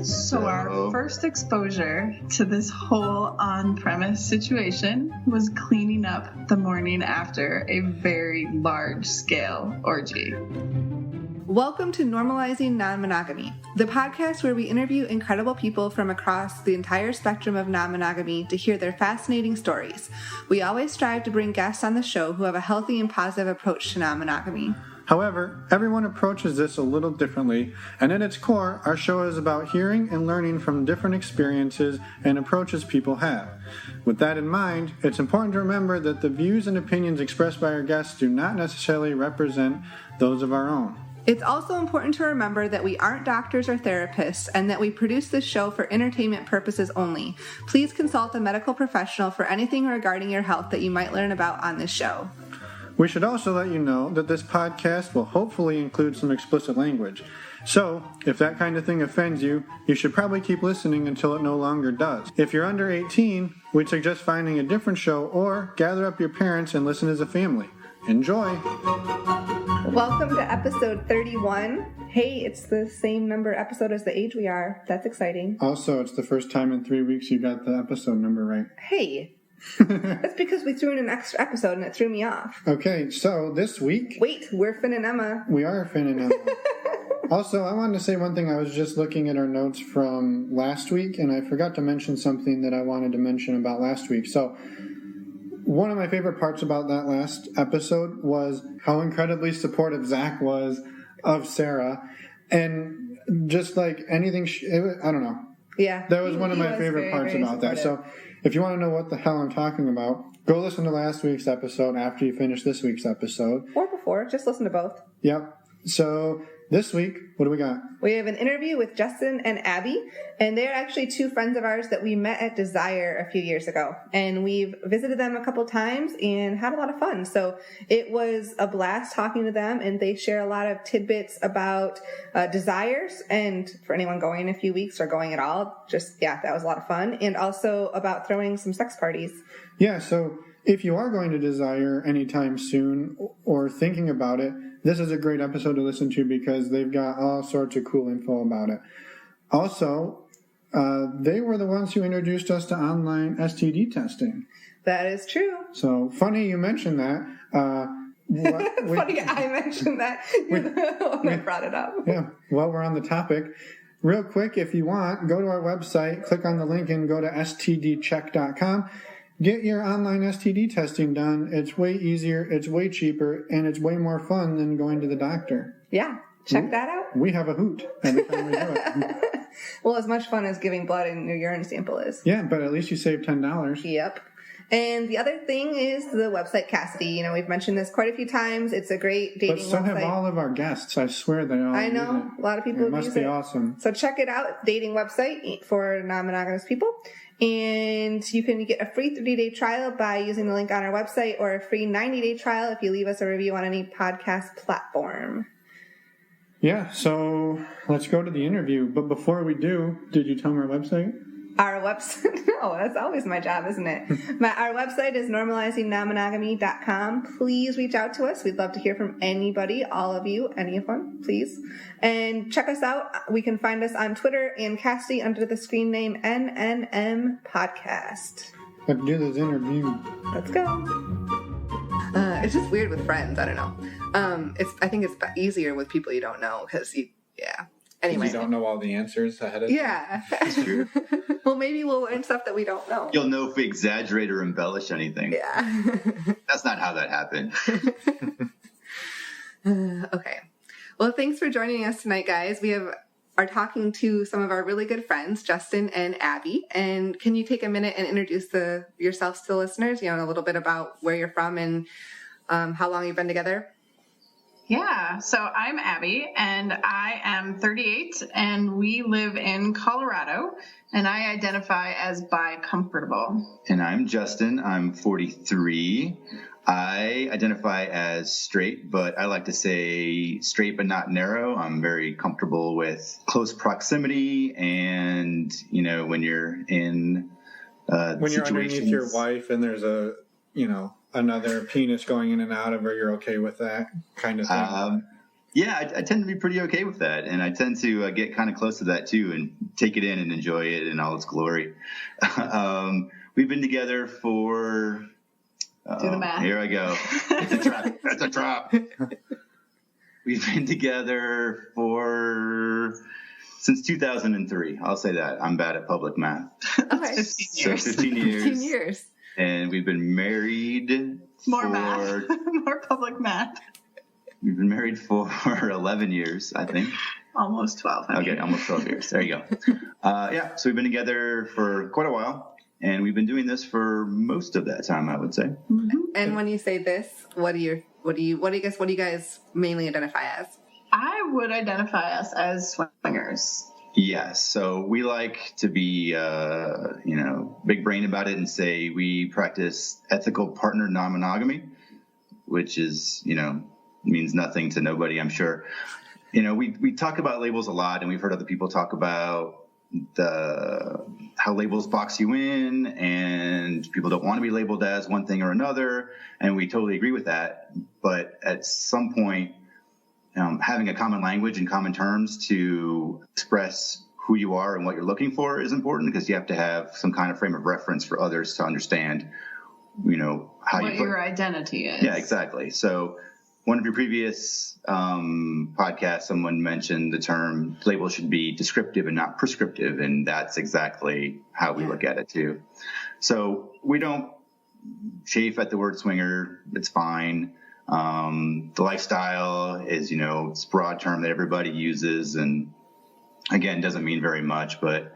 So our first exposure to this whole on-premise situation was cleaning up the morning after a very large-scale orgy. Welcome to Normalizing Non-Monogamy, the podcast where we interview incredible people from across the entire spectrum of non-monogamy to hear their fascinating stories. We always strive to bring guests on the show who have a healthy and positive approach to non-monogamy. However, everyone approaches this a little differently, and at its core, our show is about hearing and learning from different experiences and approaches people have. With that in mind, it's important to remember that the views and opinions expressed by our guests do not necessarily represent those of our own. It's also important to remember that we aren't doctors or therapists and that we produce this show for entertainment purposes only. Please consult a medical professional for anything regarding your health that you might learn about on this show. We should also let you know that this podcast will hopefully include some explicit language. So, if that kind of thing offends you, you should probably keep listening until it no longer does. If you're under 18, we'd suggest finding a different show or gather up your parents and listen as a family. Enjoy! Welcome to episode 31. Hey, it's the same number episode as the age we are. That's exciting. Also, it's the first time in 3 weeks you got the episode number right. Hey. That's because we threw in an extra episode and it threw me off. Okay, so this week... Wait, we're Finn and Emma. We are Finn and Emma. Also, I wanted to say one thing. I was just looking at our notes from last week, and I forgot to mention something that I wanted to mention about last week. So, one of my favorite parts about that last episode was how incredibly supportive Zach was of Sarah. And just like anything... I don't know. Yeah. That was one of my favorite parts about that. So, if you want to know what the hell I'm talking about, go listen to last week's episode after you finish this week's episode. Or before. Just listen to both. Yep. So, this week, what do we got? We have an interview with Justin and Abby, and they're actually two friends of ours that we met at Desire a few years ago. And we've visited them a couple times and had a lot of fun. So it was a blast talking to them, and they share a lot of tidbits about desires. And for anyone going in a few weeks or going at all, that was a lot of fun. And also about throwing some sex parties. Yeah, so if you are going to Desire anytime soon or thinking about it, this is a great episode to listen to because they've got all sorts of cool info about it. Also, they were the ones who introduced us to online STD testing. That is true. So, funny you mentioned that. Funny I mentioned that. You're the one that brought it up. Yeah, while we're on the topic, real quick, if you want, go to our website, click on the link, and go to stdcheck.com. Get your online STD testing done. It's way easier, it's way cheaper, and it's way more fun than going to the doctor. Yeah, check that out. We have a hoot every time we do it. Well, as much fun as giving blood in your urine sample is. Yeah, but at least you save $10. Yep. And the other thing is the website Cassidy. We've mentioned this quite a few times. It's a great dating website. But so have all of our guests. I swear they all I know. Use it. A lot of people use it. It must be awesome. So check it out. Dating website for non-monogamous people. And you can get a free 30-day trial by using the link on our website or a free 90-day trial if you leave us a review on any podcast platform. Yeah, so let's go to the interview. But before we do, did you tell them our website? Our website? No, that's always my job, isn't it? Our website is normalizingnonmonogamy.com. Please reach out to us. We'd love to hear from anybody, all of you, anyone, please. And check us out. We can find us on Twitter and Cassidy under the screen name NNM Podcast. Let's do this interview. Let's go. It's just weird with friends. I don't know. I think it's easier with people you don't know because Anyway. You don't know all the answers ahead of time. Yeah. That's true. Well, maybe we'll learn stuff that we don't know. You'll know if we exaggerate or embellish anything. Yeah. That's not how that happened. Okay. Well, thanks for joining us tonight, guys. We are talking to some of our really good friends, Justin and Abby. And can you take a minute and introduce yourselves to the listeners? A little bit about where you're from and how long you've been together? Yeah, so I'm Abby, and I am 38, and we live in Colorado, and I identify as bi-comfortable. And I'm Justin. I'm 43. I identify as straight, but I like to say straight but not narrow. I'm very comfortable with close proximity, and, when you're in when you're underneath your wife and there's another penis going in and out of her, you're okay with that kind of thing? Yeah, I tend to be pretty okay with that, and I tend to get kind of close to that too, and take it in and enjoy it in all its glory. We've been together for. Do the math. Here I go. It's a trap. That's a trap. We've been together since 2003. I'll say that. I'm bad at public math. Okay. 15 years. So 15 years. 15 years. And we've been married. More math. More public math. We've been married for 11 years, I think. Almost 12. Okay, almost 12 years. There you go. So we've been together for quite a while, and we've been doing this for most of that time, I would say. Mm-hmm. And when you say this, what do you guys mainly identify as? I would identify us as swingers. Yes. So we like to be, big brain about it and say we practice ethical partner non-monogamy, which is, means nothing to nobody, I'm sure. We talk about labels a lot, and we've heard other people talk about how labels box you in, and people don't want to be labeled as one thing or another, and we totally agree with that. But at some point, having a common language and common terms to express who you are and what you're looking for is important, because you have to have some kind of frame of reference for others to understand, how what your identity is. Yeah, exactly. So one of your previous podcasts, someone mentioned the term label should be descriptive and not prescriptive, and that's exactly how we look at it too. So we don't chafe at the word swinger. It's fine. The lifestyle is, it's a broad term that everybody uses, and again, doesn't mean very much, but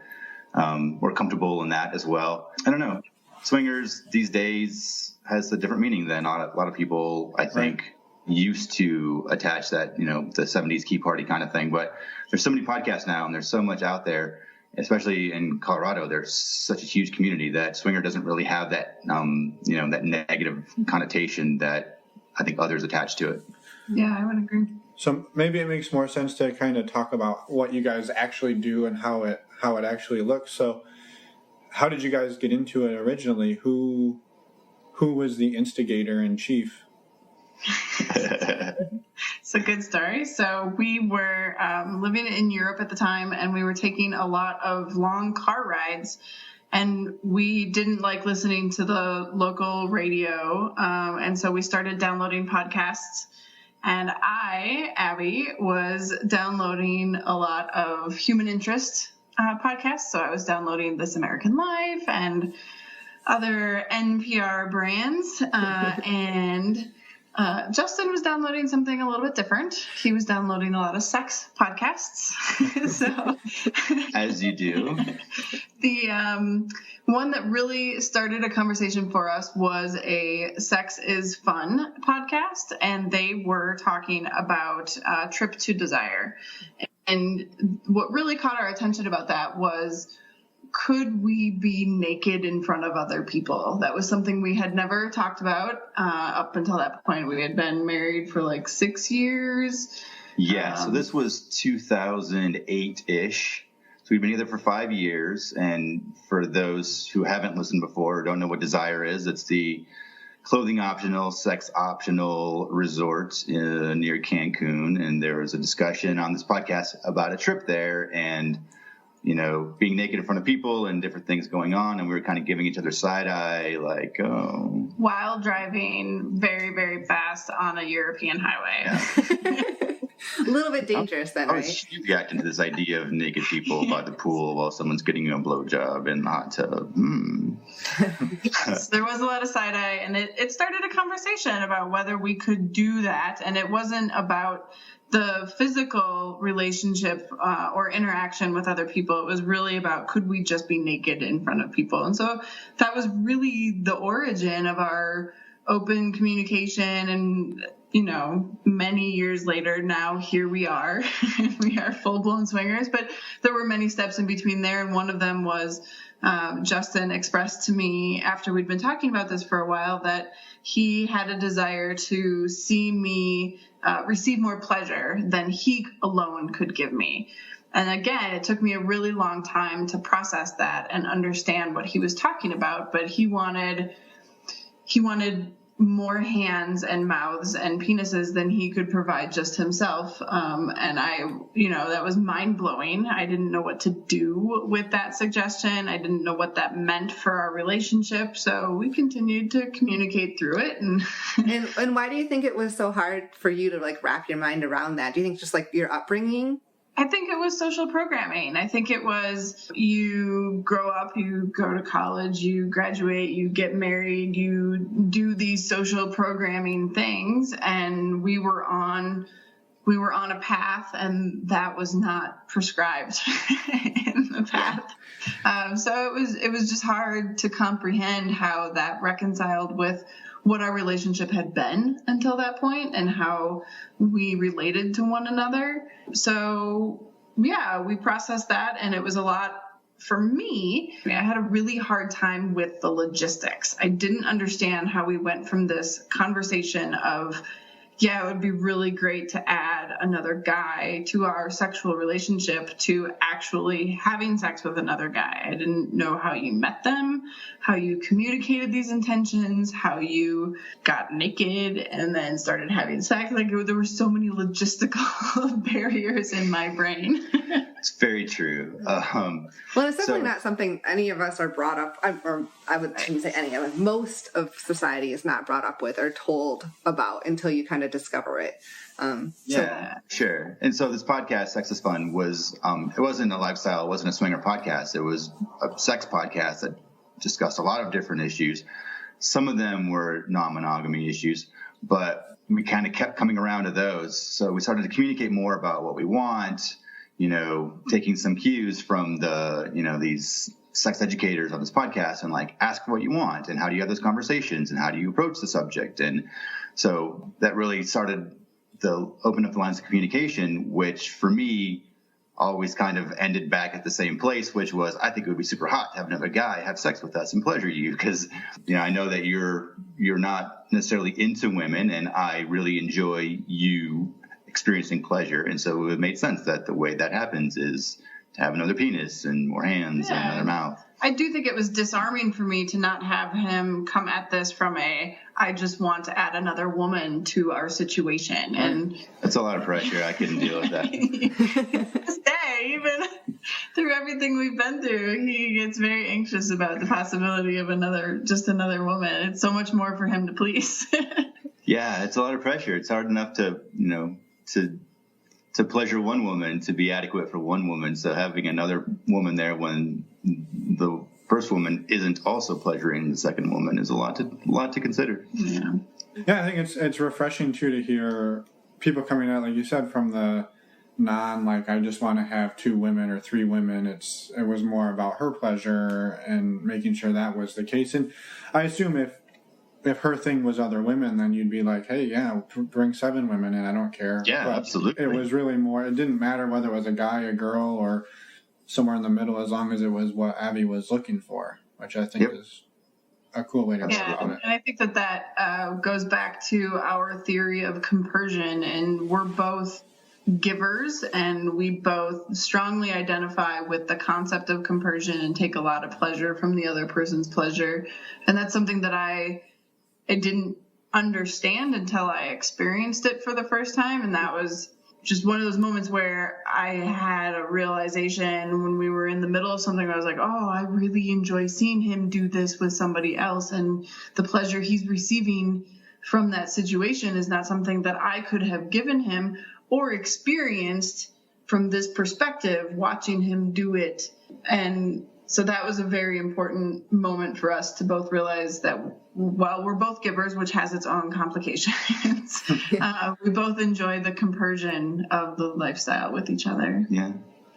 we're comfortable in that as well. I don't know. Swingers these days has a different meaning than a lot of people, I think, used to attach that, the 70s key party kind of thing. But there's so many podcasts now, and there's so much out there, especially in Colorado. There's such a huge community that swinger doesn't really have that, that negative connotation that I think others attach to it. Yeah, I would agree. So maybe it makes more sense to kind of talk about what you guys actually do and how it actually looks. So how did you guys get into it originally? Who was the instigator in chief? It's a good story. So we were living in Europe at the time, and we were taking a lot of long car rides, and we didn't like listening to the local radio. And so we started downloading podcasts, and Abby, was downloading a lot of human interest podcasts. So I was downloading This American Life and other NPR brands, and Justin was downloading something a little bit different. He was downloading a lot of sex podcasts. So, as you do. The one that really started a conversation for us was a Sex is Fun podcast, and they were talking about Trip to Desire. And what really caught our attention about that was, could we be naked in front of other people? That was something we had never talked about up until that point. We had been married for like 6 years. Yeah, so this was 2008-ish. So we've been together for 5 years. And for those who haven't listened before or don't know what Desire is, it's the clothing optional, sex optional resort near Cancun. And there was a discussion on this podcast about a trip there, and being naked in front of people and different things going on. And we were kind of giving each other side eye, like, oh. While driving very, very fast on a European highway. Yeah. A little bit dangerous then, right? I was reacting to this idea of naked people by the pool while someone's getting you a blowjob in the hot tub. So there was a lot of side eye, and it started a conversation about whether we could do that. And it wasn't about the physical relationship or interaction with other people. It was really about, could we just be naked in front of people? And so that was really the origin of our open communication. And, many years later, now here we are. We are full-blown swingers. But there were many steps in between there. And one of them was Justin expressed to me, after we'd been talking about this for a while, that he had a desire to see me receive more pleasure than he alone could give me. And again, it took me a really long time to process that and understand what he was talking about. But he wanted more hands and mouths and penises than he could provide just himself. And that was mind blowing. I didn't know what to do with that suggestion. I didn't know what that meant for our relationship. So we continued to communicate through it. And why do you think it was so hard for you to like wrap your mind around that? Do you think just like your upbringing? I think it was social programming. I think it was you grow up, you go to college, you graduate, you get married, you do these social programming things, and we were on a path, and that was not prescribed in the path. So it was just hard to comprehend how that reconciled with what our relationship had been until that point and how we related to one another. So yeah, we processed that, and it was a lot for me. I had a really hard time with the logistics. I didn't understand how we went from this conversation of, yeah, it would be really great to add another guy to our sexual relationship to actually having sex with another guy. I didn't know how you met them, how you communicated these intentions, how you got naked and then started having sex. Like, there were so many logistical barriers in my brain. It's very true. Well, it's definitely not something any of us are brought up, or I shouldn't say any of us, most of society is not brought up with or told about until you kind of discover it. Sure. And so this podcast, Sex is Fun, was, it wasn't a lifestyle, it wasn't a swinger podcast. It was a sex podcast that discussed a lot of different issues. Some of them were non-monogamy issues, but we kind of kept coming around to those. So we started to communicate more about what we want, taking some cues from these sex educators on this podcast and like, ask what you want and how do you have those conversations and how do you approach the subject. And so that really started to open up the lines of communication, which for me always kind of ended back at the same place, which was, I think it would be super hot to have another guy have sex with us and pleasure you. Cause I know that you're not necessarily into women and I really enjoy you experiencing pleasure. And so it made sense that the way that happens is to have another penis and more hands and another mouth. I do think it was disarming for me to not have him come at this from I just want to add another woman to our situation. And that's a lot of pressure. I couldn't deal with that. This day, even through everything we've been through, he gets very anxious about the possibility of another woman. It's so much more for him to please. Yeah, it's a lot of pressure. It's hard enough to pleasure one woman, to be adequate for one woman. So having another woman there when the first woman isn't also pleasuring the second woman is a lot to consider. Yeah, I think it's refreshing too to hear people coming out, like you said, from the I just want to have 2 women or 3 women. It was more about her pleasure and making sure that was the case. And I assume if her thing was other women, then you'd be like, hey, yeah, bring 7 women in. I don't care. Yeah, but absolutely. It was really more, it didn't matter whether it was a guy, a girl, or somewhere in the middle, as long as it was what Abby was looking for, which I think is a cool way to look at it. And I think that goes back to our theory of compersion, and we're both givers and we both strongly identify with the concept of compersion and take a lot of pleasure from the other person's pleasure. And that's something that I didn't understand until I experienced it for the first time. And that was just one of those moments where I had a realization when we were in the middle of something. I was like, oh, I really enjoy seeing him do this with somebody else. And the pleasure he's receiving from that situation is not something that I could have given him or experienced from this perspective, watching him do it. And so that was a very important moment for us to both realize that while we're both givers, which has its own complications, we both enjoy the compersion of the lifestyle with each other. Yeah.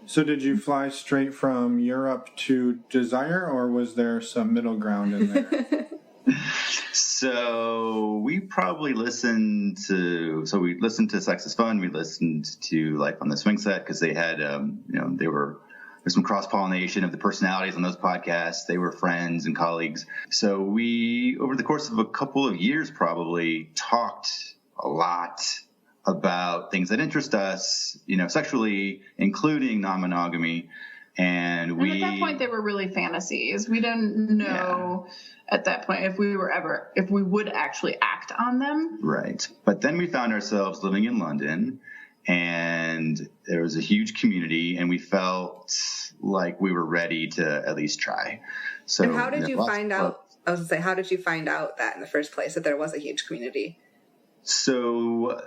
So did you fly straight from Europe to Desire, or was there some middle ground in there? So we probably listened to Sex is Fun. We listened to Life on the Swing Set because they had, there's some cross-pollination of the personalities on those podcasts. They were friends and colleagues. So we, over the course of a couple of years, probably talked a lot about things that interest us, sexually, including non-monogamy. And at that point, they were really fantasies. We didn't know at that point if we would actually act on them. Right. But then we found ourselves living in London, and there was a huge community, and we felt like we were ready to at least try. So, and how did you find out? I was going to say, how did you find out that in the first place, that there was a huge community? So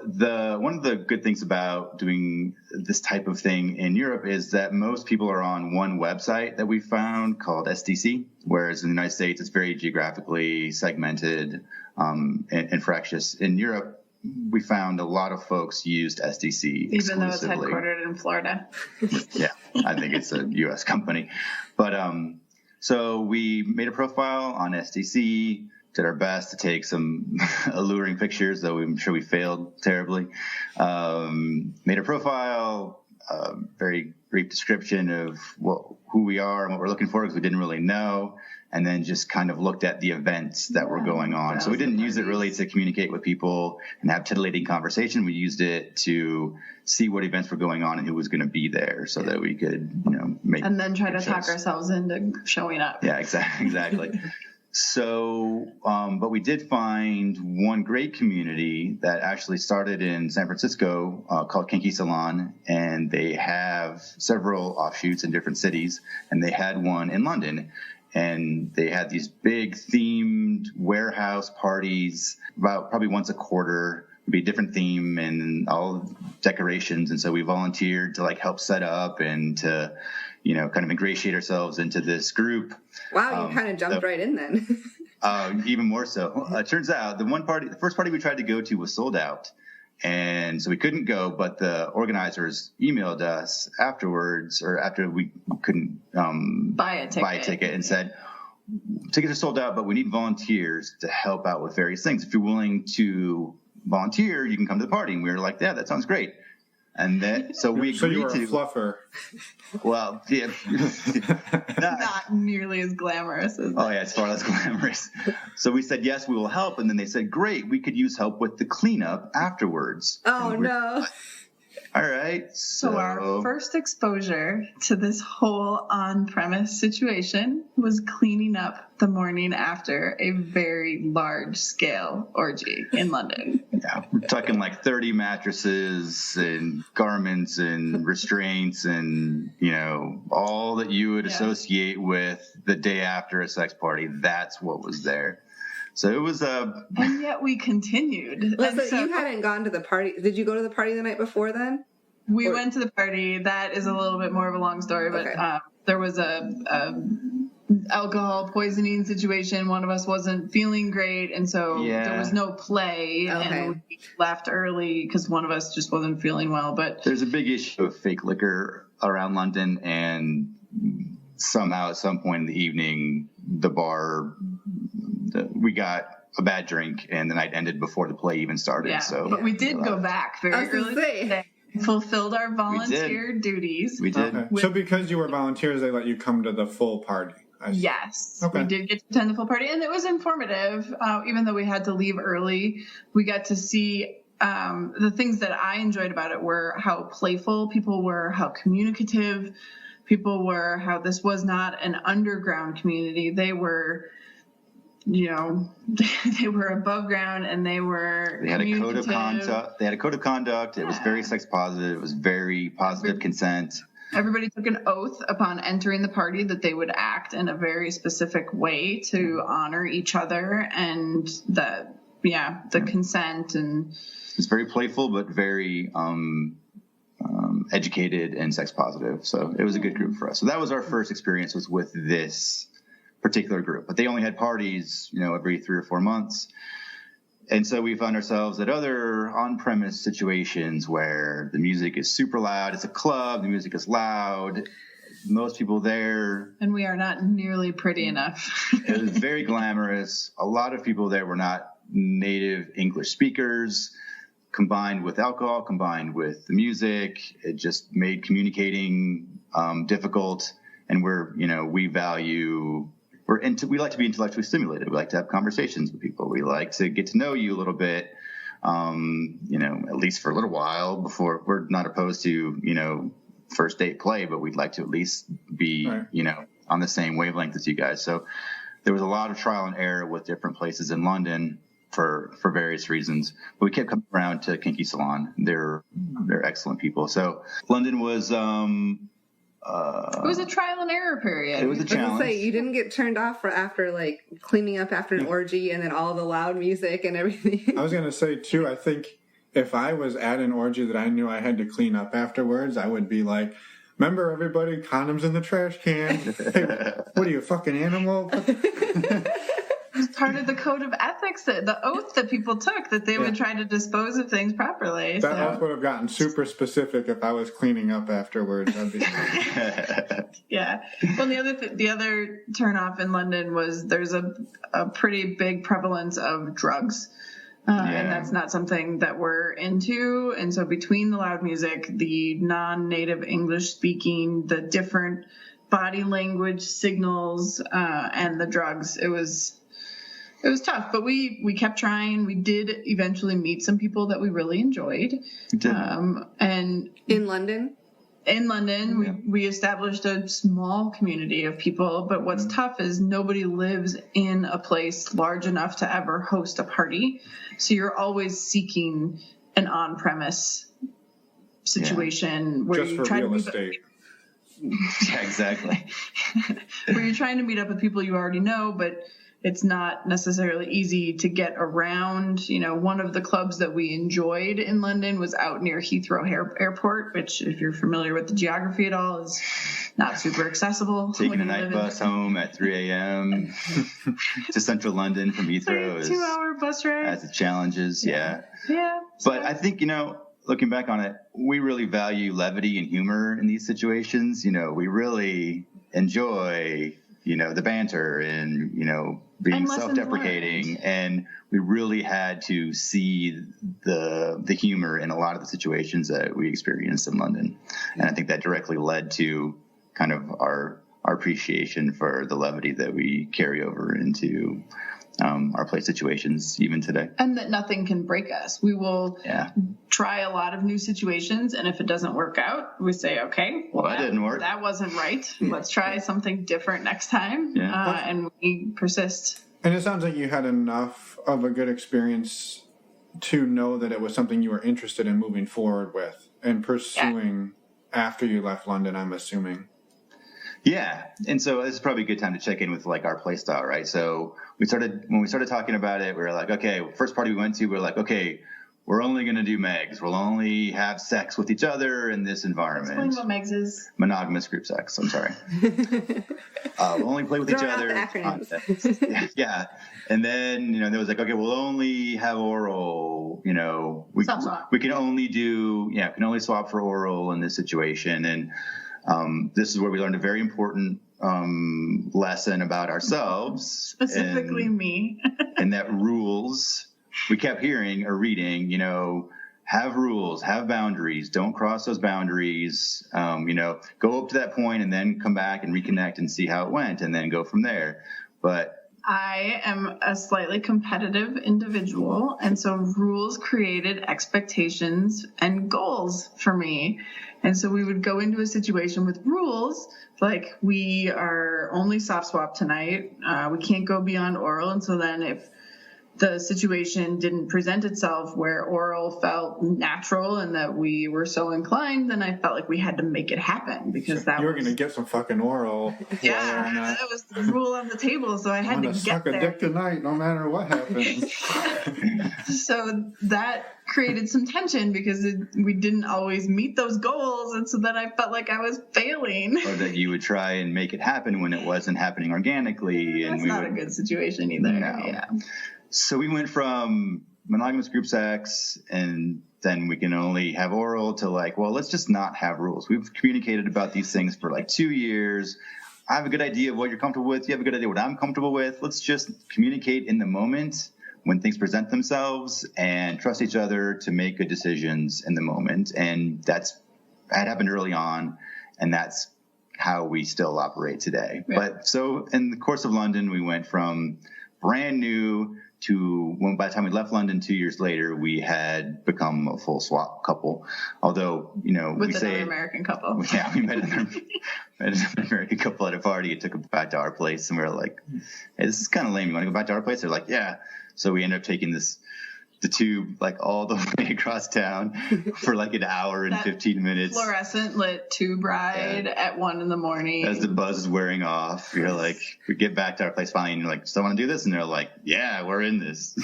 one of the good things about doing this type of thing in Europe is that most people are on one website that we found called SDC, whereas in the United States it's very geographically segmented and fractious. In Europe, we found a lot of folks used SDC exclusively. Even though it's headquartered in Florida. Yeah, I think it's a U.S. company. But so we made a profile on SDC, did our best to take some alluring pictures, though I'm sure we failed terribly. Made a profile, very brief description of who we are and what we're looking for, because we didn't really know, and then just kind of looked at the events that were going on. So we didn't use it really to communicate with people and have titillating conversation. We used it to see what events were going on and who was going to be there, so that we could, make and then try to pictures. talk ourselves into showing up. Yeah, exactly. So, but we did find one great community that actually started in San Francisco called Kinky Salon, and they have several offshoots in different cities, and they had one in London, and they had these big themed warehouse parties about probably once a quarter. It'd be a different theme and all decorations, and so we volunteered to help set up and to kind of ingratiate ourselves into this group. Wow, you kind of jumped right in then. Even more so. It turns out the first party we tried to go to was sold out, and so we couldn't go, but the organizers emailed us afterwards, or after we couldn't buy a ticket and said, tickets are sold out, but we need volunteers to help out with various things. If you're willing to volunteer, you can come to the party. And we were like, yeah, that sounds great. And then, so we agreed to. So you were a fluffer. Well, yeah. Not nearly as glamorous as Oh, yeah, it's far less glamorous. So we said, yes, we will help. And then they said, great, we could use help with the cleanup afterwards. Oh, no. All right. So our first exposure to this whole on-premise situation was cleaning up the morning after a very large-scale orgy in London. Yeah, we're talking 30 mattresses and garments and restraints and, all that you would associate with the day after a sex party. That's what was there. So it was and yet we continued. Listen, you hadn't gone to the party. Did you go to the party the night before then? We went to the party. That is a little bit more of a long story, but okay. There was a alcohol poisoning situation. One of us wasn't feeling great, and so there was no play, and we left early because one of us just wasn't feeling well. But there's a big issue of fake liquor around London, and somehow at some point in the evening, the bar, we got a bad drink, and the night ended before the play even started. Yeah, so, but we did go back very early today. Fulfilled our volunteer duties. We did. Okay. So because you were volunteers, they let you come to the full party? Yes. Okay. We did get to attend the full party, and it was informative. Even though we had to leave early, we got to see the things that I enjoyed about it were how playful people were, how communicative people were, how this was not an underground community. They were, they were above ground, and they had a code of conduct. They had a code of conduct. It was very sex positive. It was very positive consent. Everybody took an oath upon entering the party that they would act in a very specific way to honor each other, and the consent. And it's very playful, but very educated and sex positive. So it was a good group for us. So that was our first experience was with this particular group, but they only had parties, every 3 or 4 months. And so we found ourselves at other on-premise situations where the music is super loud. It's a club. The music is loud. Most people there. And we are not nearly pretty enough. It was very glamorous. A lot of people there were not native English speakers. Combined with alcohol, combined with the music, it just made communicating difficult. And we like to be intellectually stimulated. We like to have conversations with people. We like to get to know you a little bit, at least for a little while before. We're not opposed to, first date play, but we'd like to at least be, on the same wavelength as you guys. So there was a lot of trial and error with different places in London for various reasons. But we kept coming around to Kinky Salon. They're excellent people. So London was... it was a trial and error period. It was a challenge. Say, you didn't get turned off for after like cleaning up after an orgy and then all the loud music and everything. I was going to say too, I think if I was at an orgy that I knew I had to clean up afterwards, I would be like, remember everybody, condoms in the trash can. Hey, what are you, a fucking animal? It's part of the code of ethics, the oath that people took, that they would try to dispose of things properly. That oath would have gotten super specific if I was cleaning up afterwards. Yeah. Well, the other turnoff in London was there's a pretty big prevalence of drugs. And that's not something that we're into. And so between the loud music, the non-native English speaking, the different body language signals, and the drugs, it was tough, but we kept trying. We did eventually meet some people that we really enjoyed. And in London? In London, we established a small community of people, but what's tough is nobody lives in a place large enough to ever host a party. So you're always seeking an on-premise situation where just you're for trying real to estate. Yeah, exactly. Where you're trying to meet up with people you already know, but it's not necessarily easy to get around. One of the clubs that we enjoyed in London was out near Heathrow Airport, which, if you're familiar with the geography at all, is not super accessible. Taking a night bus home at 3 a.m. to central London from Heathrow is 2-hour bus ride. Has its challenges, yeah. But I think, looking back on it, we really value levity and humor in these situations. We really enjoy, the banter and, being self-deprecating, and we really had to see the humor in a lot of the situations that we experienced in London. And I think that directly led to kind of our appreciation for the levity that we carry over into our play situations even today. And that nothing can break us. We will try a lot of new situations, and if it doesn't work out, we say, okay, well, that didn't work. That wasn't right. Let's try something different next time. And we persist. And it sounds like you had enough of a good experience to know that it was something you were interested in moving forward with and pursuing after you left London, I'm assuming. Yeah. And so this is probably a good time to check in with like our play style, right? So when we started talking about it, we were like, okay, first party we went to, we were like, okay, we're only going to do Megs. We'll only have sex with each other in this environment. Explain what Megs is. Monogamous group sex. I'm sorry. We'll only play with each other. Yeah. And then, there was like, okay, we'll only have oral, we can only can only swap for oral in this situation. And this is where we learned a very important lesson about ourselves. Specifically me. And that rules, we kept hearing or reading, have rules, have boundaries, don't cross those boundaries, go up to that point and then come back and reconnect and see how it went and then go from there. But I am a slightly competitive individual, and so rules created expectations and goals for me. And so we would go into a situation with rules, like we are only soft swap tonight. We can't go beyond oral. And so then if the situation didn't present itself where oral felt natural and that we were so inclined, then I felt like we had to make it happen because you were going to get some fucking oral. Yeah, that was the rule on the table, so I had to get suck there. A dick tonight, no matter what happens. So that created some tension because we didn't always meet those goals, and so then I felt like I was failing. Or that you would try and make it happen when it wasn't happening organically. That's not a good situation either. No. Yeah. So we went from monogamous group sex and then we can only have oral to like, well, let's just not have rules. We've communicated about these things for like 2 years. I have a good idea of what you're comfortable with. You have a good idea what I'm comfortable with. Let's just communicate in the moment when things present themselves and trust each other to make good decisions in the moment. And that happened early on, and that's how we still operate today. Yeah. But so in the course of London, we went from brand new by the time we left London 2 years later, we had become a full swap couple. Although, with another American couple. Yeah, we met another American couple at a party. It took them back to our place, and we were like, "Hey, this is kind of lame. You want to go back to our place?" They're like, "Yeah." So we ended up taking the tube like all the way across town for like an hour and 15 minutes. Fluorescent lit tube ride at 1 a.m. As the buzz is wearing off, you're like, we get back to our place finally, and you're like, still want to do this? And they're like, yeah, we're in this.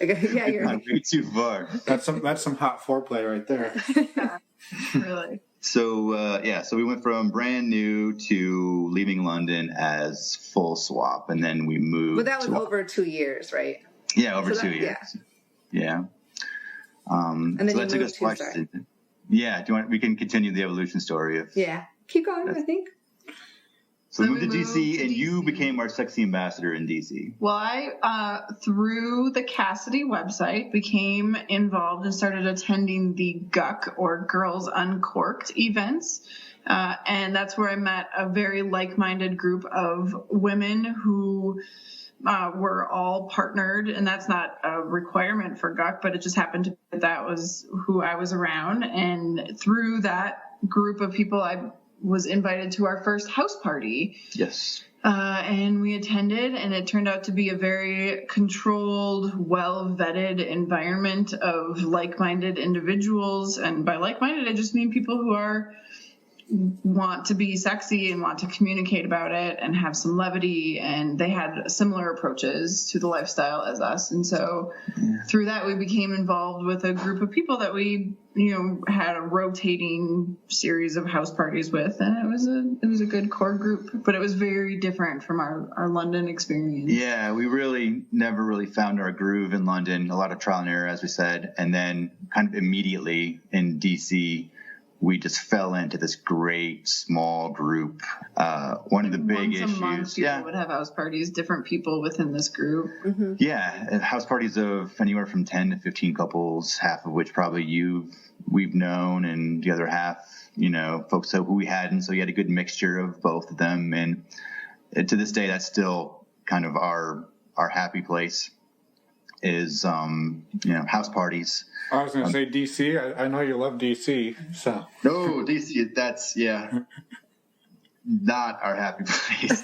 Yeah, you're not way too far. That's some hot foreplay right there. Yeah, really. So so we went from brand new to leaving London as full swap, and then we moved. But that was over 2 years, right? Yeah, over 2 years. Yeah. And then so that took us twice. Yeah. Do you want? We can continue the evolution story. Keep going. I think. So we moved to DC, and you became our sexy ambassador in DC. Well, I through the Cassidy website became involved and started attending the GUC or Girls Uncorked events. And that's where I met a very like-minded group of women who were all partnered, and that's not a requirement for GUC, but it just happened to be that was who I was around. And through that group of people, I was invited to our first house party. Yes. And we attended, and it turned out to be a very controlled, well-vetted environment of like-minded individuals. And by like-minded, I just mean people who want to be sexy and want to communicate about it and have some levity, and they had similar approaches to the lifestyle as us. And so through that, we became involved with a group of people that we had a rotating series of house parties with, and it was a good core group, but it was very different from our London experience. Yeah, we really never really found our groove in London. A lot of trial and error, as we said, and then kind of immediately in DC, we just fell into this great small group. One of the big issues, people would have house parties, different people within this group. Mm-hmm. Yeah, house parties of anywhere from 10 to 15 couples, half of which probably we've known, and the other half, folks who we hadn't. So you had a good mixture of both of them, and to this day, that's still kind of our happy place. Is house parties. I was going to say DC. I know you love DC, so. No, DC. That's not our happy place.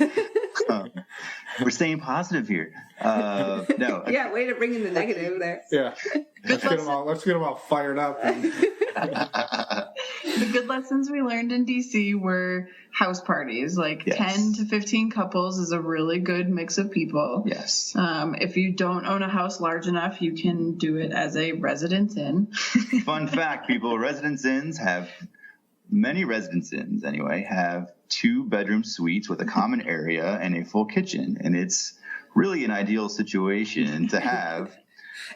We're staying positive here. No. Yeah, way to bring in the negative there. Yeah. Let's get them all fired up. The good lessons we learned in DC were house parties. 10 to 15 couples is a really good mix of people. Yes. If you don't own a house large enough, you can do it as a residence inn. Fun fact, people, many residence inns anyway, have 2-bedroom suites with a common area and a full kitchen. And it's really an ideal situation to have.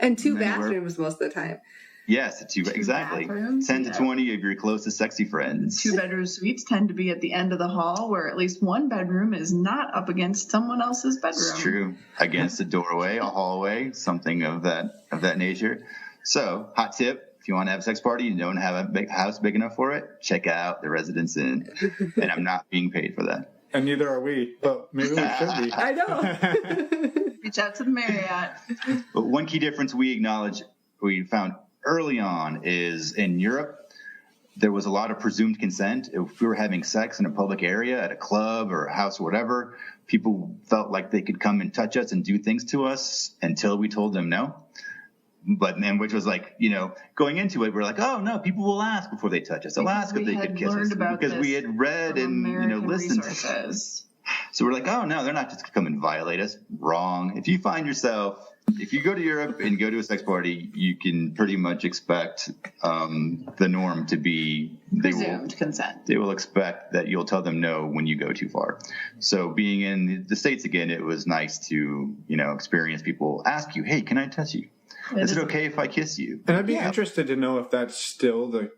And 2 bathrooms most of the time. Yes, exactly. 10 to 20 of your closest sexy friends. 2-bedroom suites tend to be at the end of the hall, where at least one bedroom is not up against someone else's bedroom. It's true. Against a doorway, a hallway, something of that nature. So, hot tip: if you want to have a sex party and don't have a big house big enough for it, check out the Residence Inn. And I'm not being paid for that. And neither are we, but maybe we should be. I know. Reach out to the Marriott. But one key difference we found early on is in Europe, there was a lot of presumed consent. If we were having sex in a public area, at a club or a house or whatever, people felt like they could come and touch us and do things to us until we told them no. But then, which was going into it, we're like, oh no, people will ask before they touch us. They'll ask if they could kiss us because we had read and listened. So we're like, oh no, they're not just gonna come and violate us. Wrong. If you go to Europe and go to a sex party, you can pretty much expect the norm to be presumed consent. They will expect that you'll tell them no when you go too far. So being in the States again, it was nice to experience people ask you, hey, can I touch you? Is it okay if I kiss you? And I'd be interested to know if that's still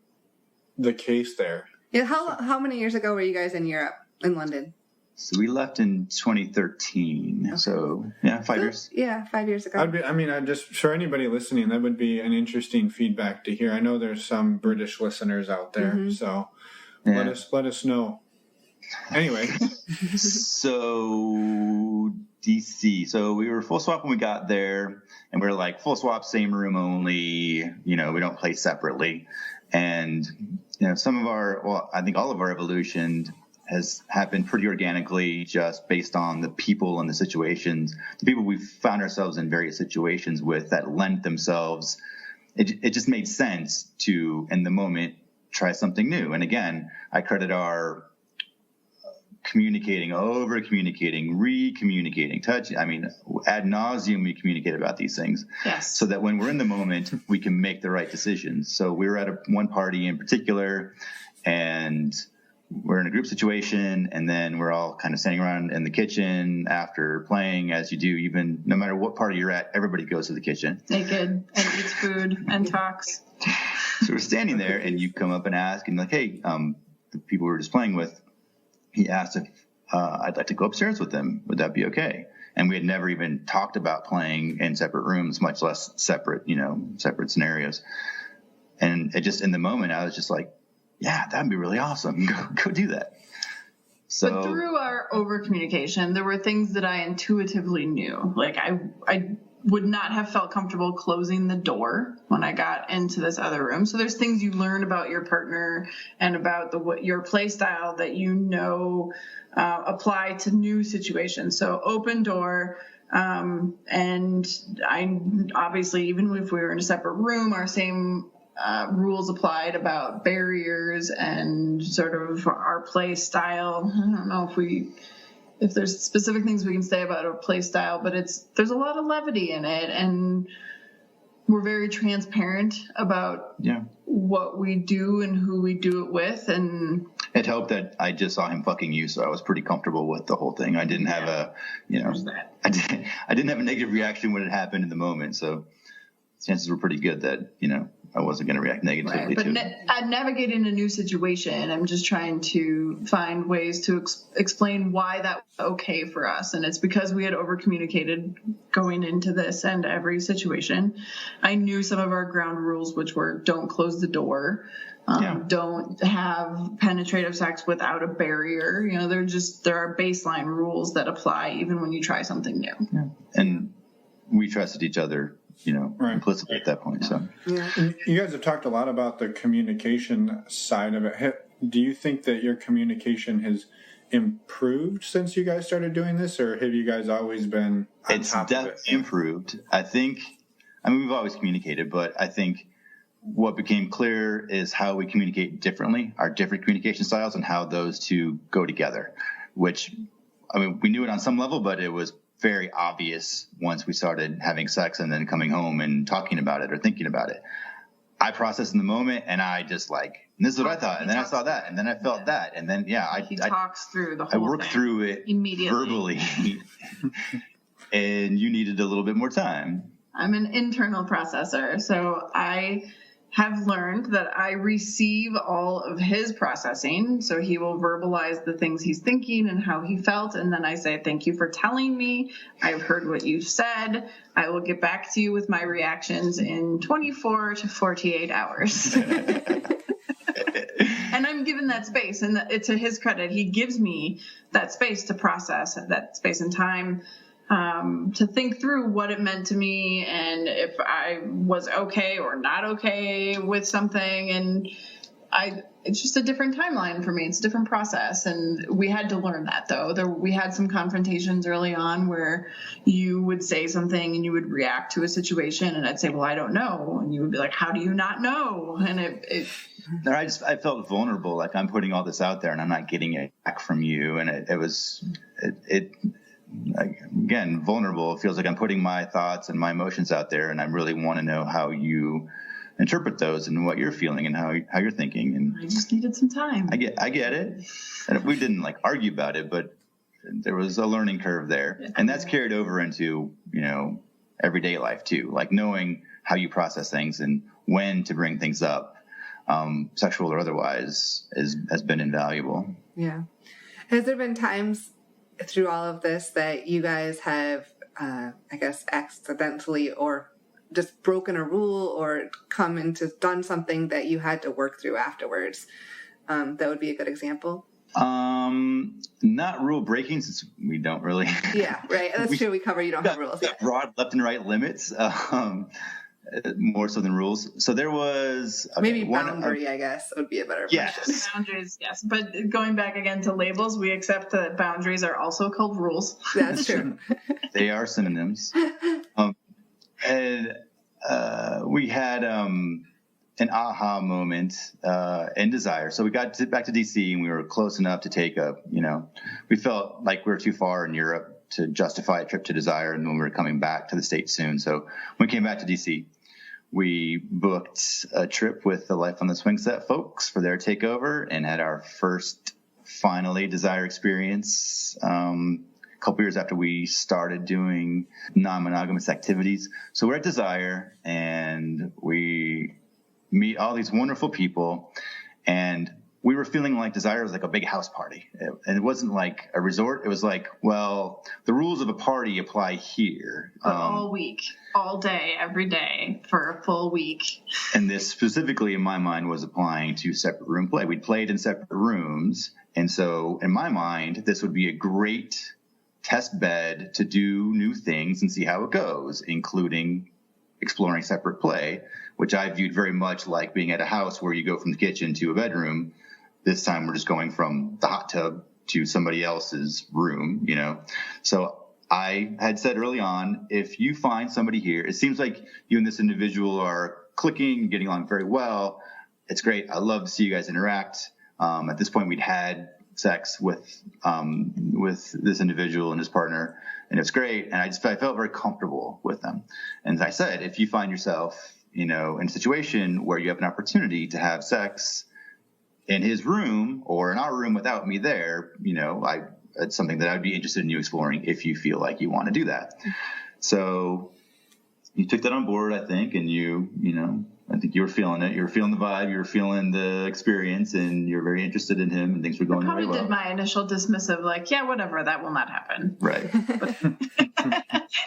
the case there. Yeah. How many years ago were you guys in Europe, in London? So we left in 2013. Okay. So 5 years. Yeah, 5 years ago. For anybody listening, that would be an interesting feedback to hear. I know there's some British listeners out there, so let us know. Anyway. So DC. So we were full swap when we got there, and we were like full swap, same room only. We don't play separately. And some of our, I think all of our evolution has happened pretty organically, just based on the people and the situations, the people we've found ourselves in various situations with that lent themselves. It just made sense to, in the moment, try something new. And again, I credit our communicating, over-communicating, re-communicating, ad nauseum we communicate about these things. Yes. So that when we're in the moment, we can make the right decisions. So we were at one party in particular, and we're in a group situation, and then we're all kind of standing around in the kitchen after playing, as you do, even no matter what party you're at, everybody goes to the kitchen. Naked and eats food and talks. So we're standing there, and you come up and ask, and like, hey, the people we were just playing with, he asked if I'd like to go upstairs with them. Would that be okay? And we had never even talked about playing in separate rooms, much less separate scenarios. And it just, in the moment, I was just like, yeah, that'd be really awesome. Go do that. So, but through our over communication, there were things that I intuitively knew. Like I would not have felt comfortable closing the door when I got into this other room. So there's things you learn about your partner and about your play style that apply to new situations. So open door. And I obviously, even if we were in a separate room, our same rules applied about barriers and sort of our play style. I don't know if there's specific things we can say about our play style, but there's a lot of levity in it, and we're very transparent about what we do and who we do it with. And it helped that I just saw him fucking you, so I was pretty comfortable with the whole thing. I didn't have I didn't have a negative reaction when it happened in the moment, so chances were pretty good that I wasn't going to react negatively to it. But navigating a new situation, I'm just trying to find ways to explain why that was okay for us. And it's because we had over-communicated going into this and every situation. I knew some of our ground rules, which were don't close the door, don't have penetrative sex without a barrier. There are baseline rules that apply even when you try something new. Yeah. And we trusted each other implicitly at that point. So, you guys have talked a lot about the communication side of it. Do you think that your communication has improved since you guys started doing this, or have you guys always been on top of it? It's improved. I think, we've always communicated, but I think what became clear is how we communicate differently, our different communication styles, and how those two go together, which, we knew it on some level, but it was very obvious once we started having sex and then coming home and talking about it or thinking about it. I processed in the moment, and I just this is what I thought, and then I saw that, and then I felt that, and then he talks through the whole I worked thing through it immediately, verbally, and you needed a little bit more time. I'm an internal processor, so I have learned that I receive all of his processing. So he will verbalize the things he's thinking and how he felt. And then I say, thank you for telling me. I've heard what you've said. I will get back to you with my reactions in 24 to 48 hours. And I'm given that space. And to his credit, he gives me that space to process, that space and time to think through what it meant to me and if I was okay or not okay with something. And it's just a different timeline for me. It's a different process. And we had to learn that, though. We had some confrontations early on where you would say something and you would react to a situation, and I'd say, well, I don't know. And you would be like, how do you not know? And I felt vulnerable, like I'm putting all this out there and I'm not getting it back from you. And again, vulnerable. It feels like I'm putting my thoughts and my emotions out there, and I really want to know how you interpret those and what you're feeling and how you're thinking. And I just needed some time. I get it. And we didn't argue about it, but there was a learning curve there, and that's carried over into everyday life too. Like knowing how you process things and when to bring things up, sexual or otherwise, has been invaluable. Yeah. Has there been times through all of this that you guys have, accidentally or just broken a rule or done something that you had to work through afterwards? That would be a good example. Not rule breaking, since we don't really. Yeah, right. That's true. We cover you don't have rules. Yeah. Broad left and right limits, more so than rules. So there was maybe boundary, I guess, would be a better question. Boundaries, yes. But going back again to labels, we accept that boundaries are also called rules. That's true. They are synonyms. And we had an aha moment in Desire. So we got back to DC, and we were close enough to take we felt like we were too far in Europe to justify a trip to Desire, and when we were coming back to the States soon. So when we came back to DC, we booked a trip with the Life on the Swing Set folks for their takeover, and had our first, finally, Desire experience a couple years after we started doing non-monogamous activities. So we're at Desire, and we meet all these wonderful people, and we were feeling like Desire was like a big house party. And it wasn't like a resort. It was like, well, the rules of a party apply here. All week, all day, every day for a full week. And this specifically, in my mind, was applying to separate room play. We'd played in separate rooms. And so in my mind, this would be a great test bed to do new things and see how it goes, including exploring separate play, which I viewed very much like being at a house where you go from the kitchen to a bedroom. This time we're just going from the hot tub to somebody else's room, So I had said early on, if you find somebody here, it seems like you and this individual are clicking, getting along very well. It's great. I love to see you guys interact. At this point, we'd had sex with this individual and his partner, and it's great. And I felt very comfortable with them. And as I said, if you find yourself, in a situation where you have an opportunity to have sex in his room or in our room without me there, it's something that I'd be interested in you exploring if you feel like you want to do that. So you took that on board, I think, and I think you were feeling it. You were feeling the vibe. You were feeling the experience, and you're very interested in him, and things were going very well. I probably did my initial dismissive, like, yeah, whatever, that will not happen. Right.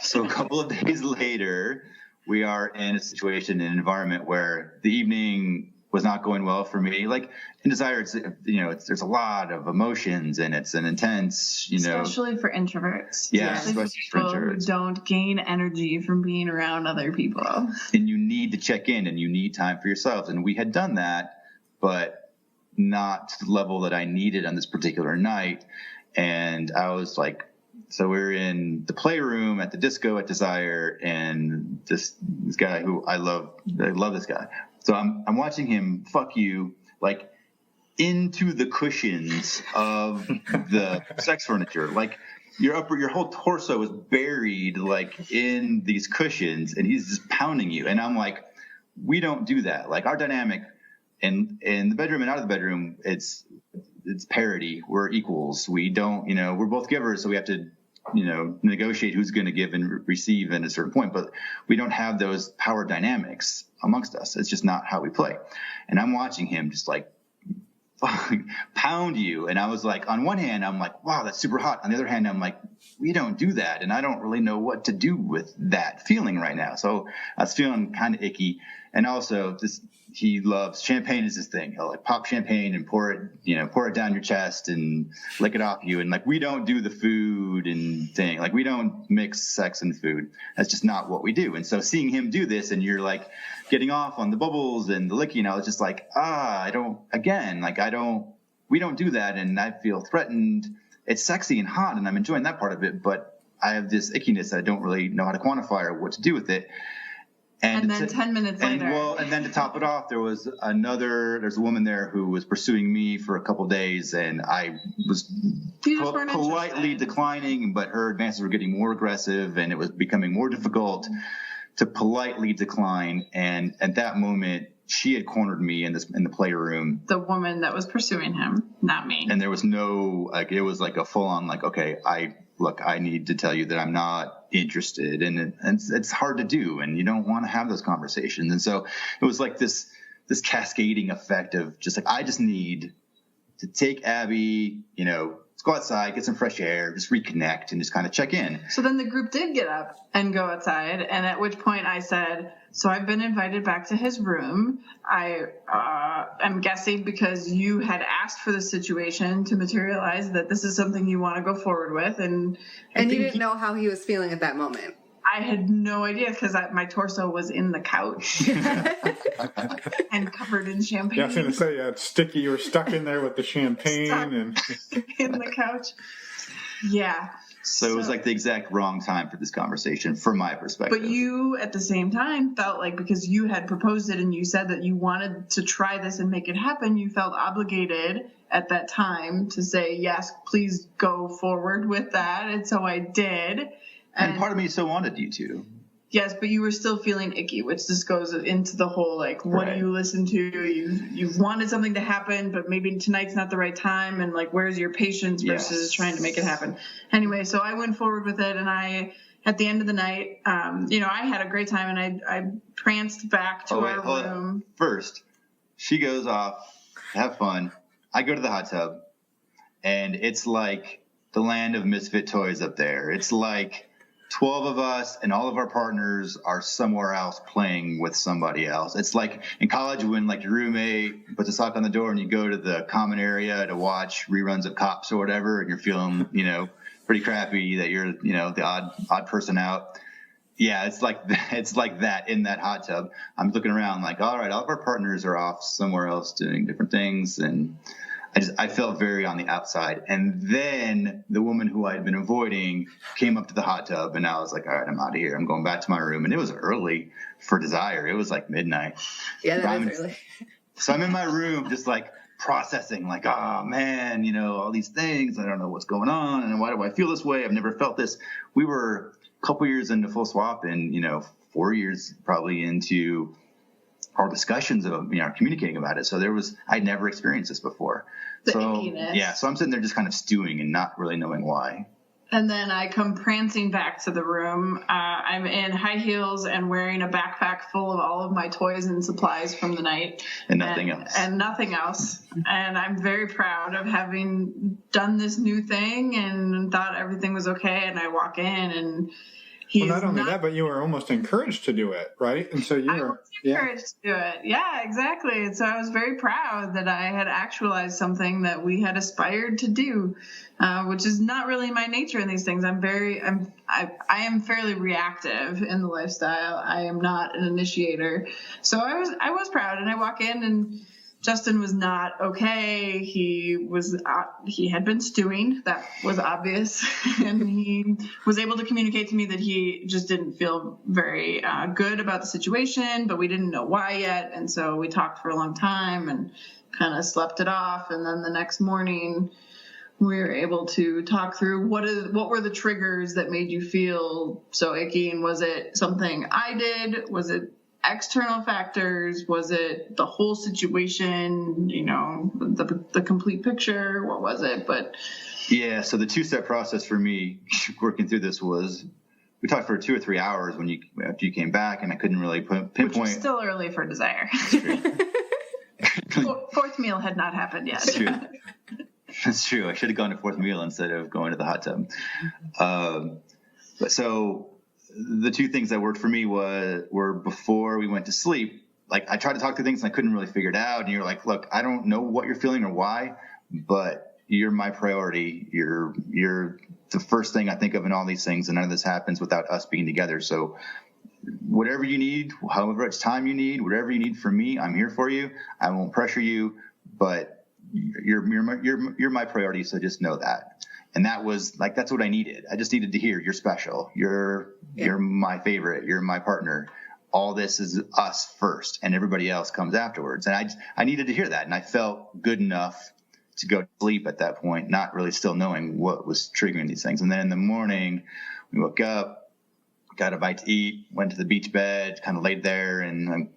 So a couple of days later, we are in a situation, an environment where the evening was not going well for me. Like in Desire, there's a lot of emotions, and it's an intense, especially for introverts. Yeah, especially for people who don't gain energy from being around other people. And you need to check in, and you need time for yourselves. And we had done that, but not to the level that I needed on this particular night. And I was like, so we're in the playroom at the disco at Desire, and this guy who I love this guy. So I'm watching him fuck you like into the cushions of the sex furniture. Like your whole torso is buried like in these cushions, and he's just pounding you. And I'm like, we don't do that. Like our dynamic in the bedroom and out of the bedroom, it's parity. We're equals. We don't, we're both givers, so we have to negotiate who's going to give and receive at a certain point, but we don't have those power dynamics amongst us. It's just not how we play. And I'm watching him just like pound you. And I was like, on one hand, I'm like, wow, that's super hot. On the other hand, I'm like, we don't do that. And I don't really know what to do with that feeling right now. So I was feeling kind of icky. And also he loves champagne is his thing. He'll like pop champagne and pour it down your chest and lick it off you. And like, we don't do the food and thing. Like we don't mix sex and food. That's just not what we do. And so seeing him do this, and you're like getting off on the bubbles and the licking, I was just like, we don't do that. And I feel threatened. It's sexy and hot, and I'm enjoying that part of it, but I have this ickiness that I don't really know how to quantify or what to do with it. And then 10 minutes later. And then to top it off, there's a woman there who was pursuing me for a couple of days, and I was politely declining, but her advances were getting more aggressive, and it was becoming more difficult to politely decline. And at that moment, she had cornered me in the playroom. The woman that was pursuing him, not me. And there was no, it was like a full on, like, okay, I need to tell you that I'm not interested, and it's hard to do, and you don't want to have those conversations. And so it was like this cascading effect of just like, I just need to take Abby, let's go outside, get some fresh air, just reconnect and just kind of check in. So then the group did get up and go outside, and at which point I said, so I've been invited back to his room. I am guessing because you had asked for the situation to materialize that this is something you want to go forward with. And you didn't know how he was feeling at that moment. I had no idea because my torso was in the couch and covered in champagne. Yeah, I was going to say, it's sticky. You were stuck in there with the champagne and in the couch. Yeah. So it was like the exact wrong time for this conversation from my perspective. But you, at the same time, felt like because you had proposed it and you said that you wanted to try this and make it happen, you felt obligated at that time to say, yes, please go forward with that. And so I did. And part of me so wanted you to. Yes, but you were still feeling icky, which just goes into the whole, like, what do you listen to? You've wanted something to happen, but maybe tonight's not the right time. And, like, where's your patience versus trying to make it happen? Anyway, so I went forward with it. And at the end of the night, I had a great time. And I pranced back to our room. First, she goes off, have fun. I go to the hot tub. And it's like the land of misfit toys up there. It's like 12 of us and all of our partners are somewhere else playing with somebody else. It's like in college when like your roommate puts a sock on the door and you go to the common area to watch reruns of Cops or whatever, and you're feeling, pretty crappy that you're, the odd person out. Yeah, it's like that in that hot tub. I'm looking around like, all right, all of our partners are off somewhere else doing different things, and I felt very on the outside. And then the woman who I had been avoiding came up to the hot tub, and I was like, all right, I'm out of here. I'm going back to my room. And it was early for Desire. It was like midnight. Yeah, that is early. So I'm in my room just like processing, like, oh, man, all these things. I don't know what's going on. And why do I feel this way? I've never felt this. We were a couple years into full swap and, 4 years probably into our discussions of, communicating about it. So I'd never experienced this before. The ickiness. Yeah. So I'm sitting there just kind of stewing and not really knowing why. And then I come prancing back to the room. I'm in high heels and wearing a backpack full of all of my toys and supplies from the night. And nothing else. And nothing else. And I'm very proud of having done this new thing and thought everything was okay. And I walk in and not only that, but you were almost encouraged to do it, right? And so you were encouraged to do it. Yeah, exactly. And so I was very proud that I had actualized something that we had aspired to do, which is not really my nature in these things. I am fairly reactive in the lifestyle. I am not an initiator. So I was proud, and I walk in and Justin was not okay. He had been stewing. That was obvious. And he was able to communicate to me that he just didn't feel very good about the situation, but we didn't know why yet. And so we talked for a long time and kind of slept it off. And then the next morning we were able to talk through what were the triggers that made you feel so icky. And was it something I did? Was it external factors? Was it the whole situation, the complete picture? What was it? But yeah, so the 2-step process for me working through this was we talked for 2 or 3 hours after you came back, and I couldn't really pinpoint. Which is still early for Desire. Fourth meal had not happened yet. That's true. That's true. I should have gone to fourth meal instead of going to the hot tub. But so the 2 things that worked for me were before we went to sleep. Like I tried to talk through things and I couldn't really figure it out. And you're like, look, I don't know what you're feeling or why, but you're my priority. You're the first thing I think of in all these things, and none of this happens without us being together. So whatever you need, however much time you need, whatever you need from me, I'm here for you. I won't pressure you, but you're my priority. So just know that. And that was like, that's what I needed. I just needed to hear you're special. You're my favorite. You're my partner. All this is us first, and everybody else comes afterwards. And I needed to hear that. And I felt good enough to go to sleep at that point, not really still knowing what was triggering these things. And then in the morning, we woke up, got a bite to eat, went to the beach bed, kind of laid there, and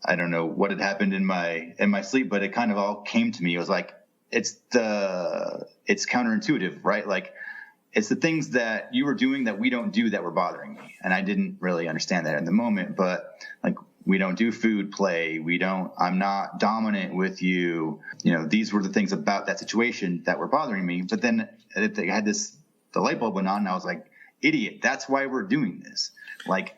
I don't know what had happened in my sleep, but it kind of all came to me. It was like, it's counterintuitive, right? Like it's the things that you were doing that we don't do that were bothering me. And I didn't really understand that in the moment, but like we don't do food play. I'm not dominant with you. These were the things about that situation that were bothering me. But then I had the light bulb went on, and I was like, idiot, that's why we're doing this. Like,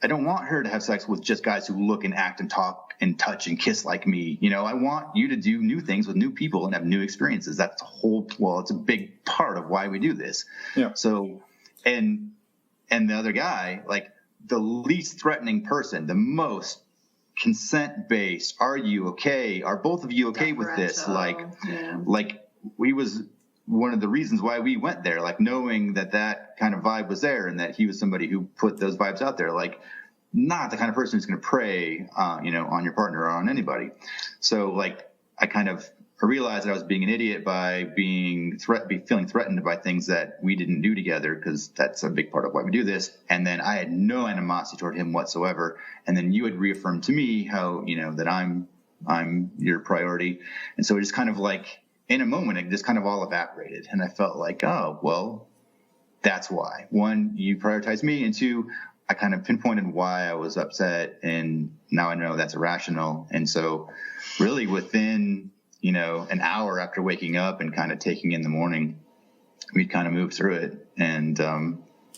I don't want her to have sex with just guys who look and act and talk and touch and kiss like me. I want you to do new things with new people and have new experiences. That's it's a big part of why we do this. Yeah. So, and the other guy, like the least threatening person, the most consent-based, are you okay? Are both of you okay with this? Like we was one of the reasons why we went there, like knowing that kind of vibe was there and that he was somebody who put those vibes out there, like not the kind of person who's going to prey, on your partner or on anybody. So like I realized that I was being an idiot by feeling threatened by things that we didn't do together, because that's a big part of why we do this. And then I had no animosity toward him whatsoever. And then you had reaffirmed to me how, that I'm your priority. And so it just kind of like, in a moment, it just kind of all evaporated. And I felt like, oh, well, that's why. One, you prioritized me. And two, I kind of pinpointed why I was upset. And now I know that's irrational. And so really within, an hour after waking up and kind of taking in the morning, we kind of moved through it. And,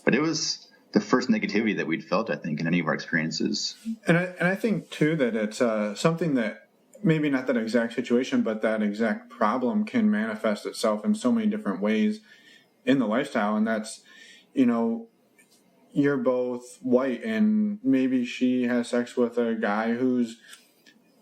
but it was the first negativity that we'd felt, I think, in any of our experiences. And I think too that it's something that, maybe not that exact situation, but that exact problem can manifest itself in so many different ways in the lifestyle. And that's, you're both white and maybe she has sex with a guy who's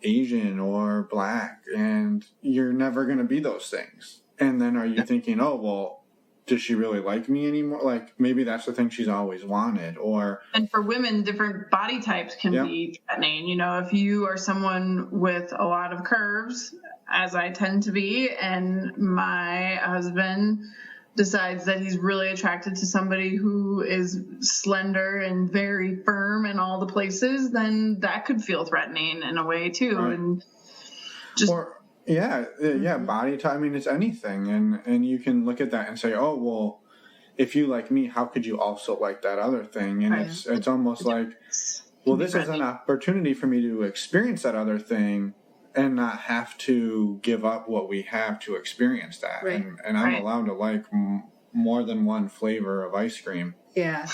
Asian or black, and you're never going to be those things. And then are you thinking, oh, well, does she really like me anymore? Like maybe that's the thing she's always wanted. And for women, different body types can be threatening. If you are someone with a lot of curves, as I tend to be, and my husband decides that he's really attracted to somebody who is slender and very firm in all the places, then that could feel threatening in a way too. Right. And just body type. I mean, it's anything, and you can look at that and say, oh, well, if you like me, how could you also like that other thing? And it's almost like, well, this is an opportunity for me to experience that other thing and not have to give up what we have to experience that. Right. And I'm allowed to like more than one flavor of ice cream. Yeah.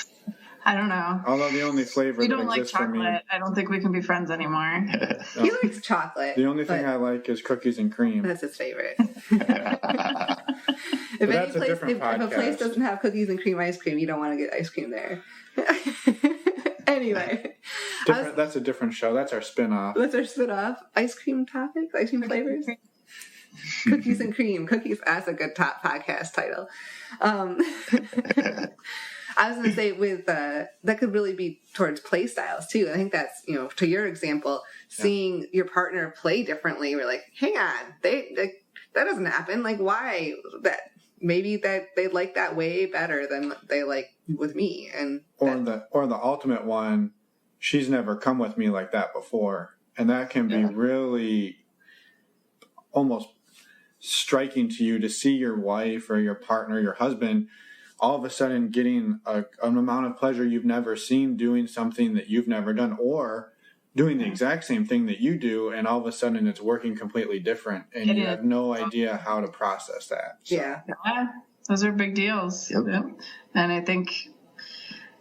I don't know. Although the only flavor we that don't like exists for me, chocolate. I don't think we can be friends anymore. He likes chocolate. The only thing I like is cookies and cream. That's his favorite. If a place doesn't have cookies and cream ice cream, you don't want to get ice cream there. Anyway. That's a different show. That's our spin-off. That's our spin-off. Ice cream topics? Ice cream flavors? Cookies and cream. Cookies. That's a good top podcast title. I was going to say that could really be towards play styles too. I think that's, to your example, seeing your partner play differently. We're like, hang on, that doesn't happen. Like, why that? Maybe that they like that way better than they like with me. Or the ultimate one, she's never come with me like that before. And that can be really almost striking to you to see your wife or your partner, your husband, all of a sudden getting an amount of pleasure you've never seen doing something that you've never done, or doing the exact same thing that you do, and all of a sudden it's working completely different, and you have no idea how to process that. So. Yeah, those are big deals. Yep. And I think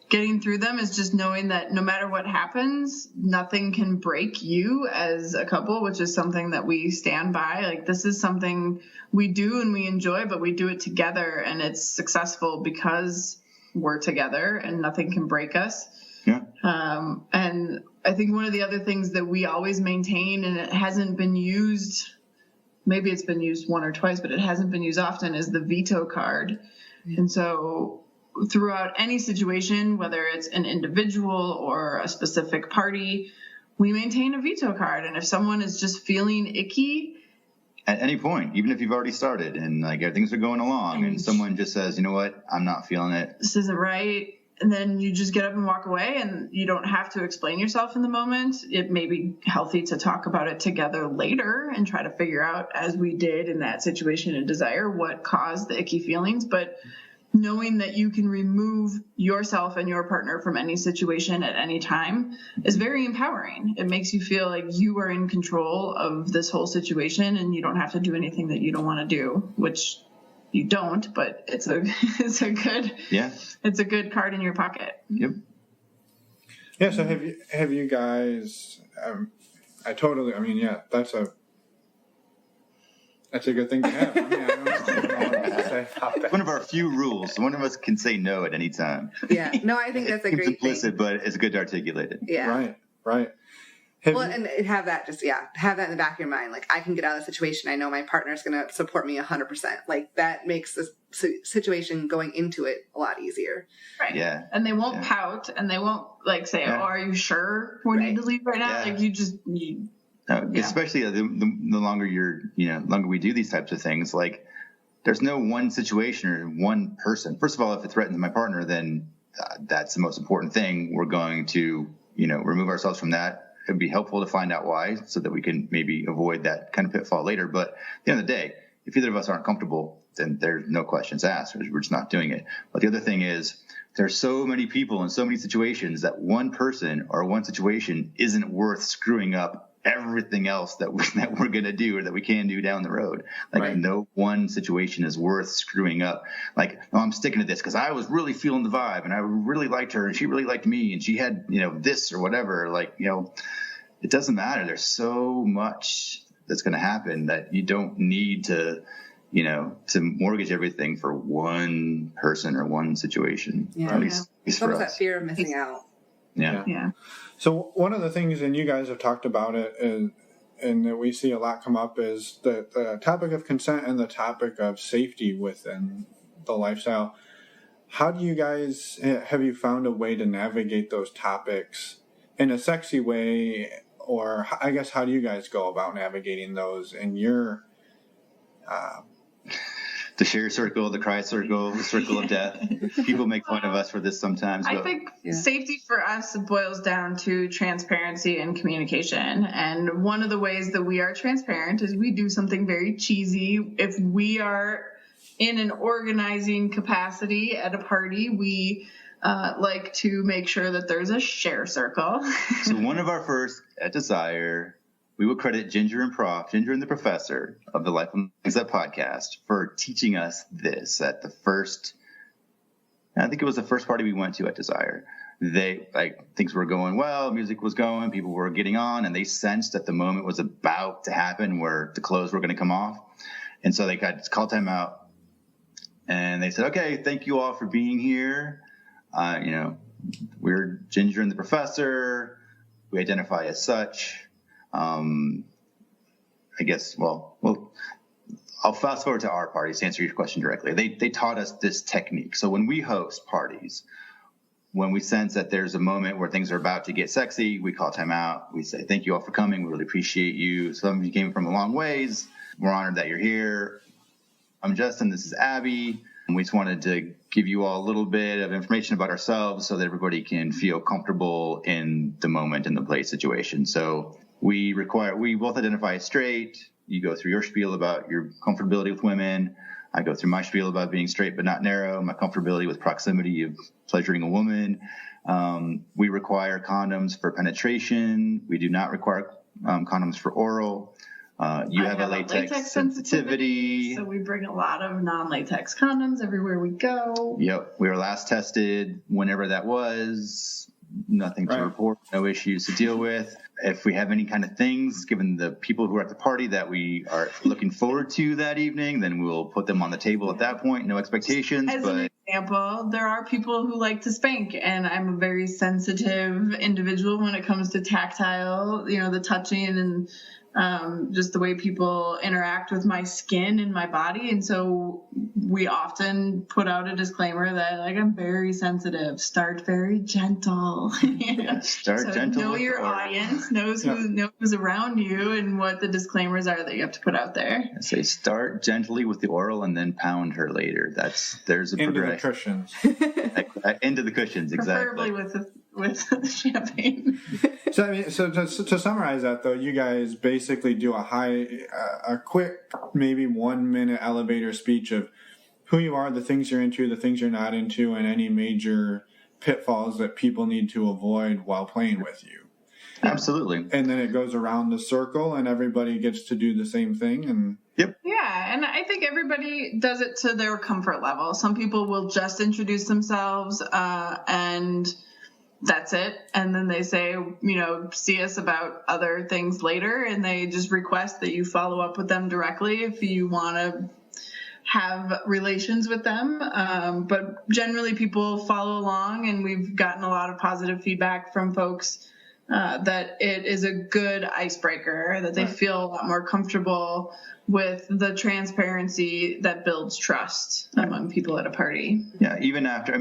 getting through them is just knowing that no matter what happens, nothing can break you as a couple, which is something that we stand by. Like, this is something we do and we enjoy, but we do it together, and it's successful because we're together and nothing can break us. Yeah. And I think one of the other things that we always maintain, and it hasn't been used, maybe it's been used one or twice, but it hasn't been used often, is the veto card. And so throughout any situation, whether it's an individual or a specific party, we maintain a veto card. And if someone is just feeling icky at any point, even if you've already started and like things are going along and someone just says, you know what, I'm not feeling it, this isn't right, and then you just get up and walk away, and you don't have to explain yourself in the moment. It may be healthy to talk about it together later and try to figure out, as we did in that situation in Desire, what caused the icky feelings. But knowing that you can remove yourself and your partner from any situation at any time is very empowering. It makes you feel like you are in control of this whole situation and you don't have to do anything that you don't want to do, which you don't, but it's a good card in your pocket. Yep. Yeah. So have you guys? That's a good thing to have. I mean, I don't know what to say about that. It's one of our few rules. One of us can say no at any time. Yeah. No, I think that's a great implicit, thing. but it's good to articulate it. Yeah. Right. And have that in the back of your mind. Like, I can get out of the situation. I know my partner's going to support me 100%. Like, that makes the situation going into it a lot easier. Right. Yeah. And they won't pout, and they won't like say, "Oh, are you sure we need to leave right now?" Yeah. Like especially the longer longer we do these types of things, like there's no one situation or one person. First of all, if it threatens my partner, then that's the most important thing. We're going to, remove ourselves from that. It'd be helpful to find out why so that we can maybe avoid that kind of pitfall later. But at the end of the day, if either of us aren't comfortable, then there's no questions asked. We're just not doing it. But the other thing is, there's so many people in so many situations that one person or one situation isn't worth screwing up everything else that we're going to do or that we can do down the road. Like no one situation is worth screwing up. Like, no, I'm sticking to this because I was really feeling the vibe and I really liked her and she really liked me and she had, this or whatever. Like, it doesn't matter. There's so much that's going to happen that you don't need to mortgage everything for one person or one situation. Yeah. At least it's for almost us. that fear of missing out. Yeah. So one of the things, and you guys have talked about it, and that we see a lot come up is the topic of consent and the topic of safety within the lifestyle. How do you guys, have you found a way to navigate those topics in a sexy way? Or I guess, how do you guys go about navigating those in your... The share circle, the cry circle, the circle of death. People make fun of us for this sometimes. I think safety for us boils down to transparency and communication. And one of the ways that we are transparent is we do something very cheesy. If we are in an organizing capacity at a party, we like to make sure that there's a share circle. So one of our first at Desire, we will credit Ginger and the professor of the Life on Mindset podcast for teaching us this at the first, I think it was the first party we went to at Desire. Things were going well, music was going, people were getting on, and they sensed that the moment was about to happen where the clothes were going to come off. And so they got call time out and they said, okay, thank you all for being here. We're Ginger and the professor. We identify as such. I guess, I'll fast forward to our parties to answer your question directly. They taught us this technique. So when we host parties, when we sense that there's a moment where things are about to get sexy, we call time out. We say, thank you all for coming. We really appreciate you. Some of you came from a long ways. We're honored that you're here. I'm Justin. This is Abby. We just wanted to give you all a little bit of information about ourselves so that everybody can feel comfortable in the moment, in the play situation. So we both identify as straight. You go through your spiel about your comfortability with women. I go through my spiel about being straight but not narrow, my comfortability with proximity of pleasuring a woman. We require condoms for penetration. We do not require condoms for oral. You have a latex sensitivity. So we bring a lot of non-latex condoms everywhere we go. Yep. We were last tested whenever that was. Nothing to report, no issues to deal with. If we have any kind of things, given the people who are at the party that we are looking forward to that evening, then we'll put them on the table at that point. No expectations. As an example, there are people who like to spank, and I'm a very sensitive individual when it comes to tactile, the touching and just the way people interact with my skin and my body. And so we often put out a disclaimer that I'm very sensitive. Start very gentle. Start gentle. Know your audience, knows who's around you and what the disclaimers are that you have to put out there. I say start gently with the oral and then pound her later. There's a into progression. The cushions. Into the cushions, exactly. Preferably with champagne. So to summarize that, though, you guys basically do a quick, maybe 1 minute elevator speech of who you are, the things you're into, the things you're not into, and any major pitfalls that people need to avoid while playing with you. Absolutely. And then it goes around the circle and everybody gets to do the same thing. And yep. Yeah, and I think everybody does it to their comfort level. Some people will just introduce themselves and that's it. And then they say, see us about other things later. And they just request that you follow up with them directly if you want to have relations with them. But generally people follow along, and we've gotten a lot of positive feedback from folks that it is a good icebreaker, that they feel a lot more comfortable with the transparency that builds trust among people at a party. Yeah, even after,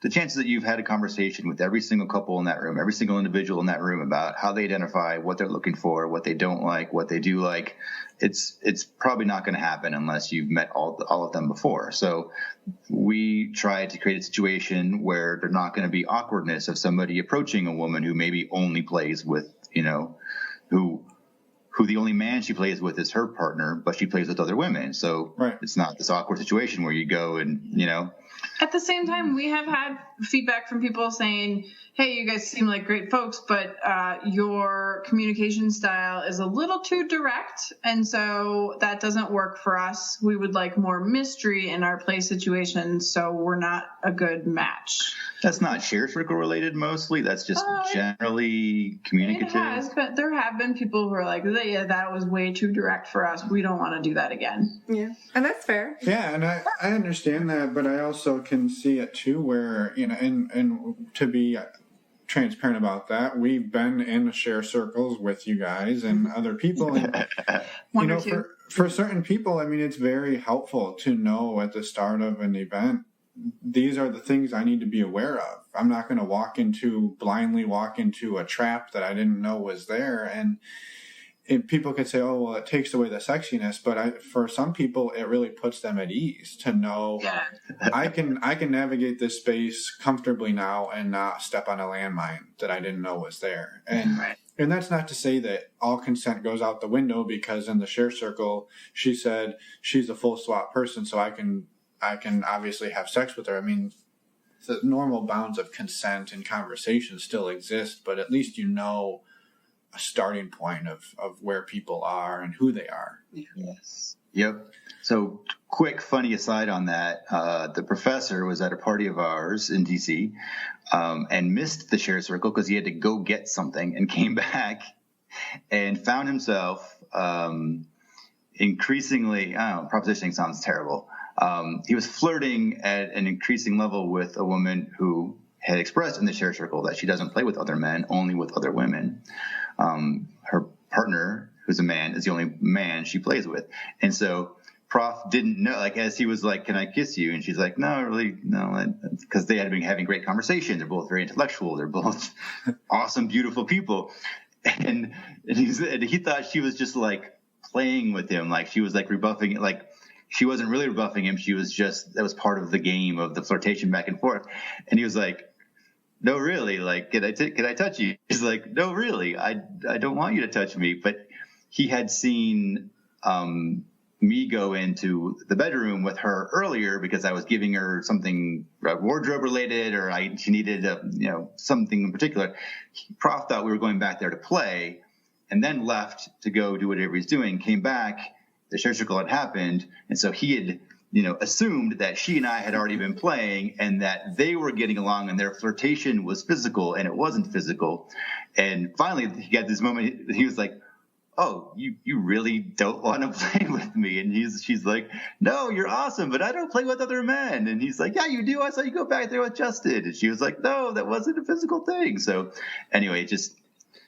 the chances that you've had a conversation with every single couple in that room, every single individual in that room about how they identify, what they're looking for, what they don't like, what they do like, it's probably not going to happen unless you've met all of them before. So we try to create a situation where there's not going to be awkwardness of somebody approaching a woman who maybe only plays with, who the only man she plays with is her partner, but she plays with other women. So It's not this awkward situation where you go and, At the same time, we have had feedback from people saying, hey, you guys seem like great folks, but your communication style is a little too direct, and so that doesn't work for us. We would like more mystery in our play situations, so we're not a good match. That's not share circle related mostly. That's just generally communicative. It has, but there have been people who are like, yeah, that was way too direct for us. We don't want to do that again. Yeah, and that's fair. Yeah, and I understand that, but I also can see it too where, and to be transparent about that, we've been in share circles with you guys and other people. And, for certain people, it's very helpful to know at the start of an event, these are the things I need to be aware of. I'm not going to blindly walk into a trap that I didn't know was there. And people could say, oh, well, it takes away the sexiness. But for some people, it really puts them at ease to know I can navigate this space comfortably now and not step on a landmine that I didn't know was there. And that's not to say that all consent goes out the window, because in the share circle, she said she's a full swap person, so I can obviously have sex with her. The normal bounds of consent and conversation still exist, but at least a starting point of where people are and who they are. Yes. Yep. So quick funny aside on that, the professor was at a party of ours in DC and missed the share circle because he had to go get something, and came back and found himself increasingly, propositioning sounds terrible. He was flirting at an increasing level with a woman who had expressed in the share circle that she doesn't play with other men, only with other women. Her partner, who's a man, is the only man she plays with. And so Prof didn't know, as he was like, can I kiss you? And she's like, no, really, no, because they had been having great conversation. They're both very intellectual. They're both awesome, beautiful people. And he thought she was just playing with him. She was rebuffing it. She wasn't really rebuffing him. She was that was part of the game of the flirtation back and forth. And he was like, no, really, can I touch you? He's like, no, really, I don't want you to touch me. But he had seen me go into the bedroom with her earlier because I was giving her something wardrobe related, or she needed something in particular. Prof thought we were going back there to play, and then left to go do whatever he's doing. Came back, the share circle had happened, and so he had assumed that she and I had already been playing and that they were getting along and their flirtation was physical, and it wasn't physical. And finally he got this moment, he was like, oh, you really don't want to play with me? And she's like, no, you're awesome, but I don't play with other men. And he's like, yeah, you do. I saw you go back there with Justin. And she was like, no, that wasn't a physical thing. So anyway, it just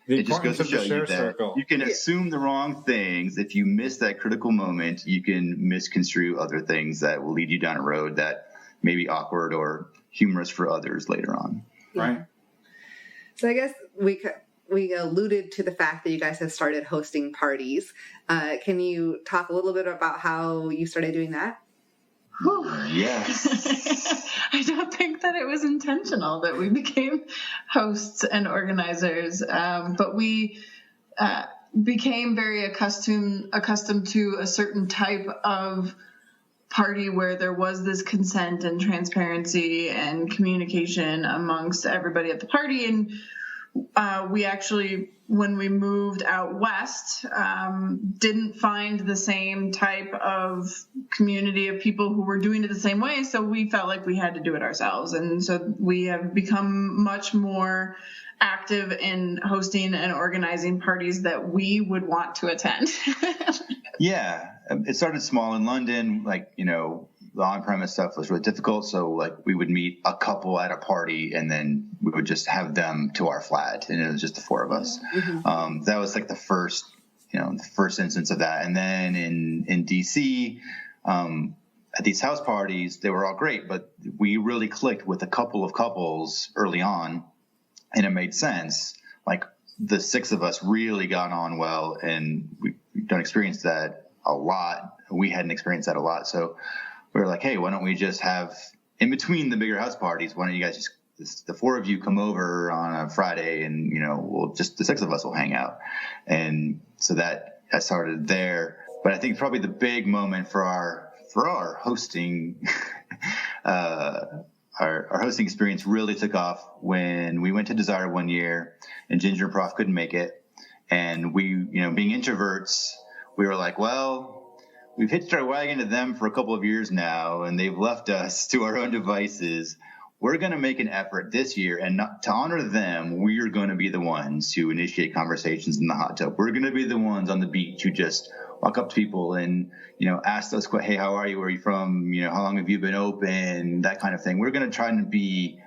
goes to show you that you can assume the wrong things. If you miss that critical moment, you can misconstrue other things that will lead you down a road that may be awkward or humorous for others later on. Right. So I guess we alluded to the fact that you guys have started hosting parties. Can you talk a little bit about how you started doing that? Yes. I don't think that it was intentional that we became hosts and organizers, but we became very accustomed to a certain type of party where there was this consent and transparency and communication amongst everybody at the party. And we actually, when we moved out west, didn't find the same type of community of people who were doing it the same way. So we felt like we had to do it ourselves. And so we have become much more active in hosting and organizing parties that we would want to attend. Yeah, it started small in London. Like, the on-premise stuff was really difficult. So like we would meet a couple at a party and then we would just have them to our flat, and it was just the four of us. Mm-hmm. That was like the first instance of that. And then in DC, at these house parties, they were all great, but we really clicked with a couple of couples early on, and it made sense. Like the six of us really got on well, and we don't experience that a lot. We hadn't experienced that a lot. So we were like, hey, why don't we just have, in between the bigger house parties, why don't you guys the four of you come over on a Friday and, we'll just, the six of us will hang out. And so that started there. But I think probably the big moment for our hosting, our hosting experience really took off when we went to Desire one year and Ginger and Prof couldn't make it. And we, being introverts, we were like, well, we've hitched our wagon to them for a couple of years now, and they've left us to our own devices. We're going to make an effort this year, and to honor them, we are going to be the ones who initiate conversations in the hot tub. We're going to be the ones on the beach who just walk up to people and, ask us, hey, how are you? Where are you from? How long have you been open? That kind of thing. We're going to try to be,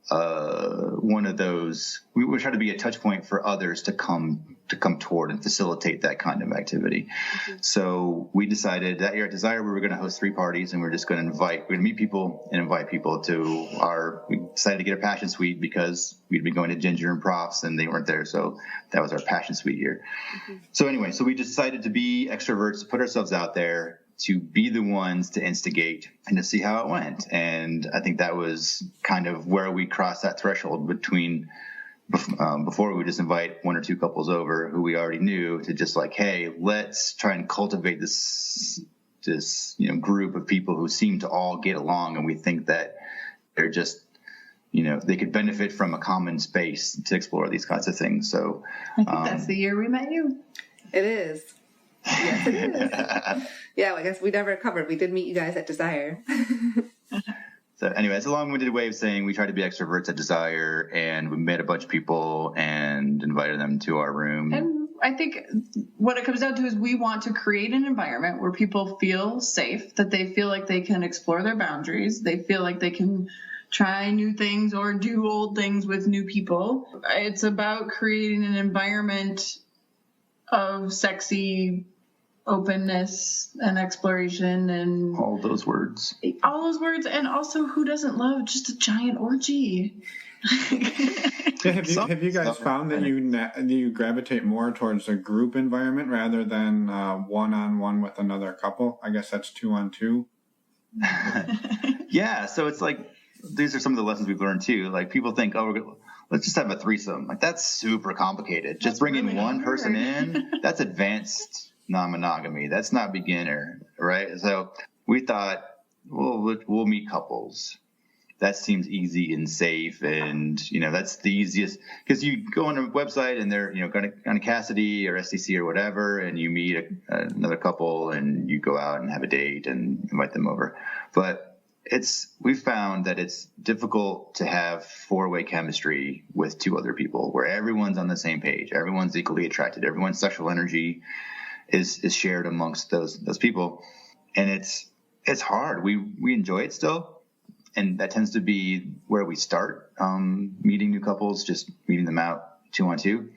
one of those. We would try to be a touch point for others to come toward and facilitate that kind of activity. Mm-hmm. So we decided that year at Desire we were going to host 3 parties, and we're going to meet people and invite people to we decided to get a passion suite because we'd been going to Ginger and Profs and they weren't there. So that was our passion suite year. Mm-hmm. So anyway, we decided to be extroverts, to put ourselves out there, to be the ones to instigate and to see how it went. And I think that was kind of where we crossed that threshold between before we would just invite 1 or 2 couples over who we already knew, to just like, hey, let's try and cultivate this group of people who seem to all get along, and we think that they're just they could benefit from a common space to explore these kinds of things. So I think that's the year we met you. It is. Yes, it is. Yeah, I guess we never covered. We did meet you guys at Desire. So anyway, it's a long-winded way of saying we tried to be extroverts at Desire, and we met a bunch of people and invited them to our room. And I think what it comes down to is we want to create an environment where people feel safe, that they feel like they can explore their boundaries, they feel like they can try new things or do old things with new people. It's about creating an environment of sexy openness and exploration and all those words, and also, who doesn't love just a giant orgy? Have you guys found that you gravitate more towards a group environment rather than one-on-one with another couple? I guess that's 2-on-2. Yeah, so it's like these are some of the lessons we've learned too. Like people think, let's just have a threesome. Like that's super complicated. Just bringing really one person in, that's advanced non-monogamy. That's not beginner, right? So we thought, we'll meet couples. That seems easy and safe, and that's the easiest, because you go on a website and they're going to Cassidy or STC or whatever, and you meet another couple and you go out and have a date and invite them over. But we found that it's difficult to have 4-way chemistry with 2 other people where everyone's on the same page, everyone's equally attracted, everyone's sexual energy is shared amongst those people, and it's hard. We enjoy it still, and that tends to be where we start meeting new couples, just meeting them out 2-on-2.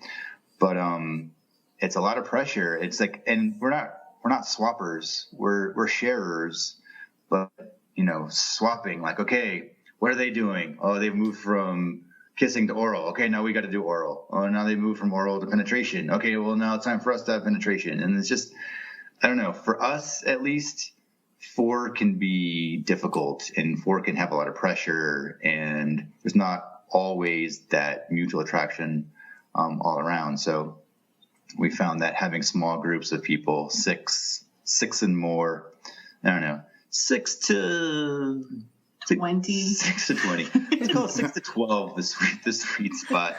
But it's a lot of pressure. It's like, and we're not swappers, we're sharers, but swapping, like, okay, what are they doing? Oh, they've moved from kissing to oral. Okay, now we got to do oral. Oh, now they moved from oral to penetration. Okay, well, now it's time for us to have penetration. And it's just, I don't know, for us at least, 4 can be difficult, and 4 can have a lot of pressure, and there's not always that mutual attraction all around. So we found that having small groups of people, six and more, I don't know, 6 to 20. 6 to 20. Let's call it 6 to 12 the sweet spot.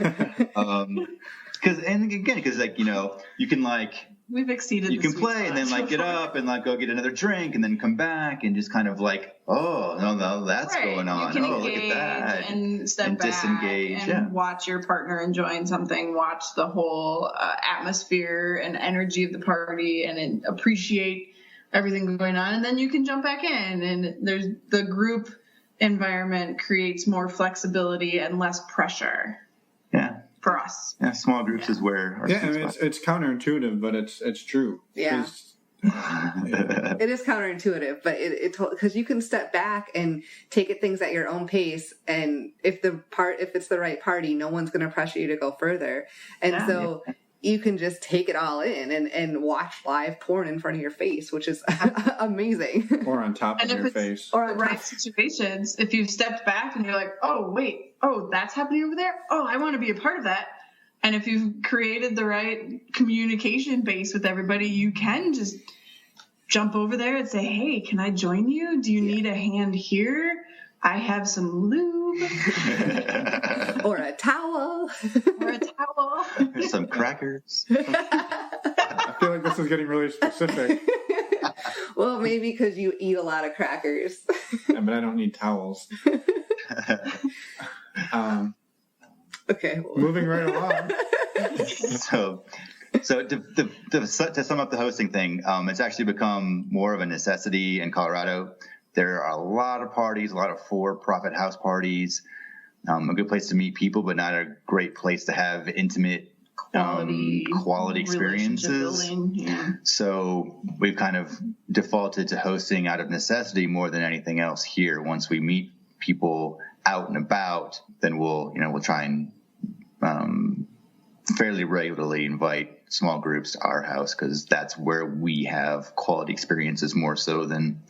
Because like, you know, you can like, we've exceeded. You can play and then like get up and like go get another drink and then come back and just kind of like, oh no, that's going on. You can look engage at that. and step and back disengage, and watch your partner enjoying something. Watch the whole atmosphere and energy of the party and appreciate everything going on. And then you can jump back in. And there's the group environment creates more flexibility and less pressure. Yeah. For us. Yeah, small groups is where our it's counterintuitive, but it's true. Yeah. It is counterintuitive, but because you can step back and take it things at your own pace, and if it's the right party, no one's going to pressure you to go further, and you can just take it all in and watch live porn in front of your face, which is amazing. Or on top of your face. Or the right situations. If you've stepped back and you're like, oh, wait, that's happening over there? Oh, I want to be a part of that. And if you've created the right communication base with everybody, you can just jump over there and say, hey, can I join you? Do you need a hand here? I have some lube. Or a towel. There's some crackers. I feel like this is getting really specific. Well, maybe because you eat a lot of crackers. Yeah, but I don't need towels. Okay. Moving right along. So to sum up the hosting thing, it's actually become more of a necessity in Colorado. There are a lot of parties, a lot of for-profit house parties, a good place to meet people, but not a great place to have intimate quality experiences. Yeah. So we've kind of defaulted to hosting out of necessity more than anything else here. Once we meet people out and about, then we'll try and fairly regularly invite small groups to our house, because that's where we have quality experiences more so than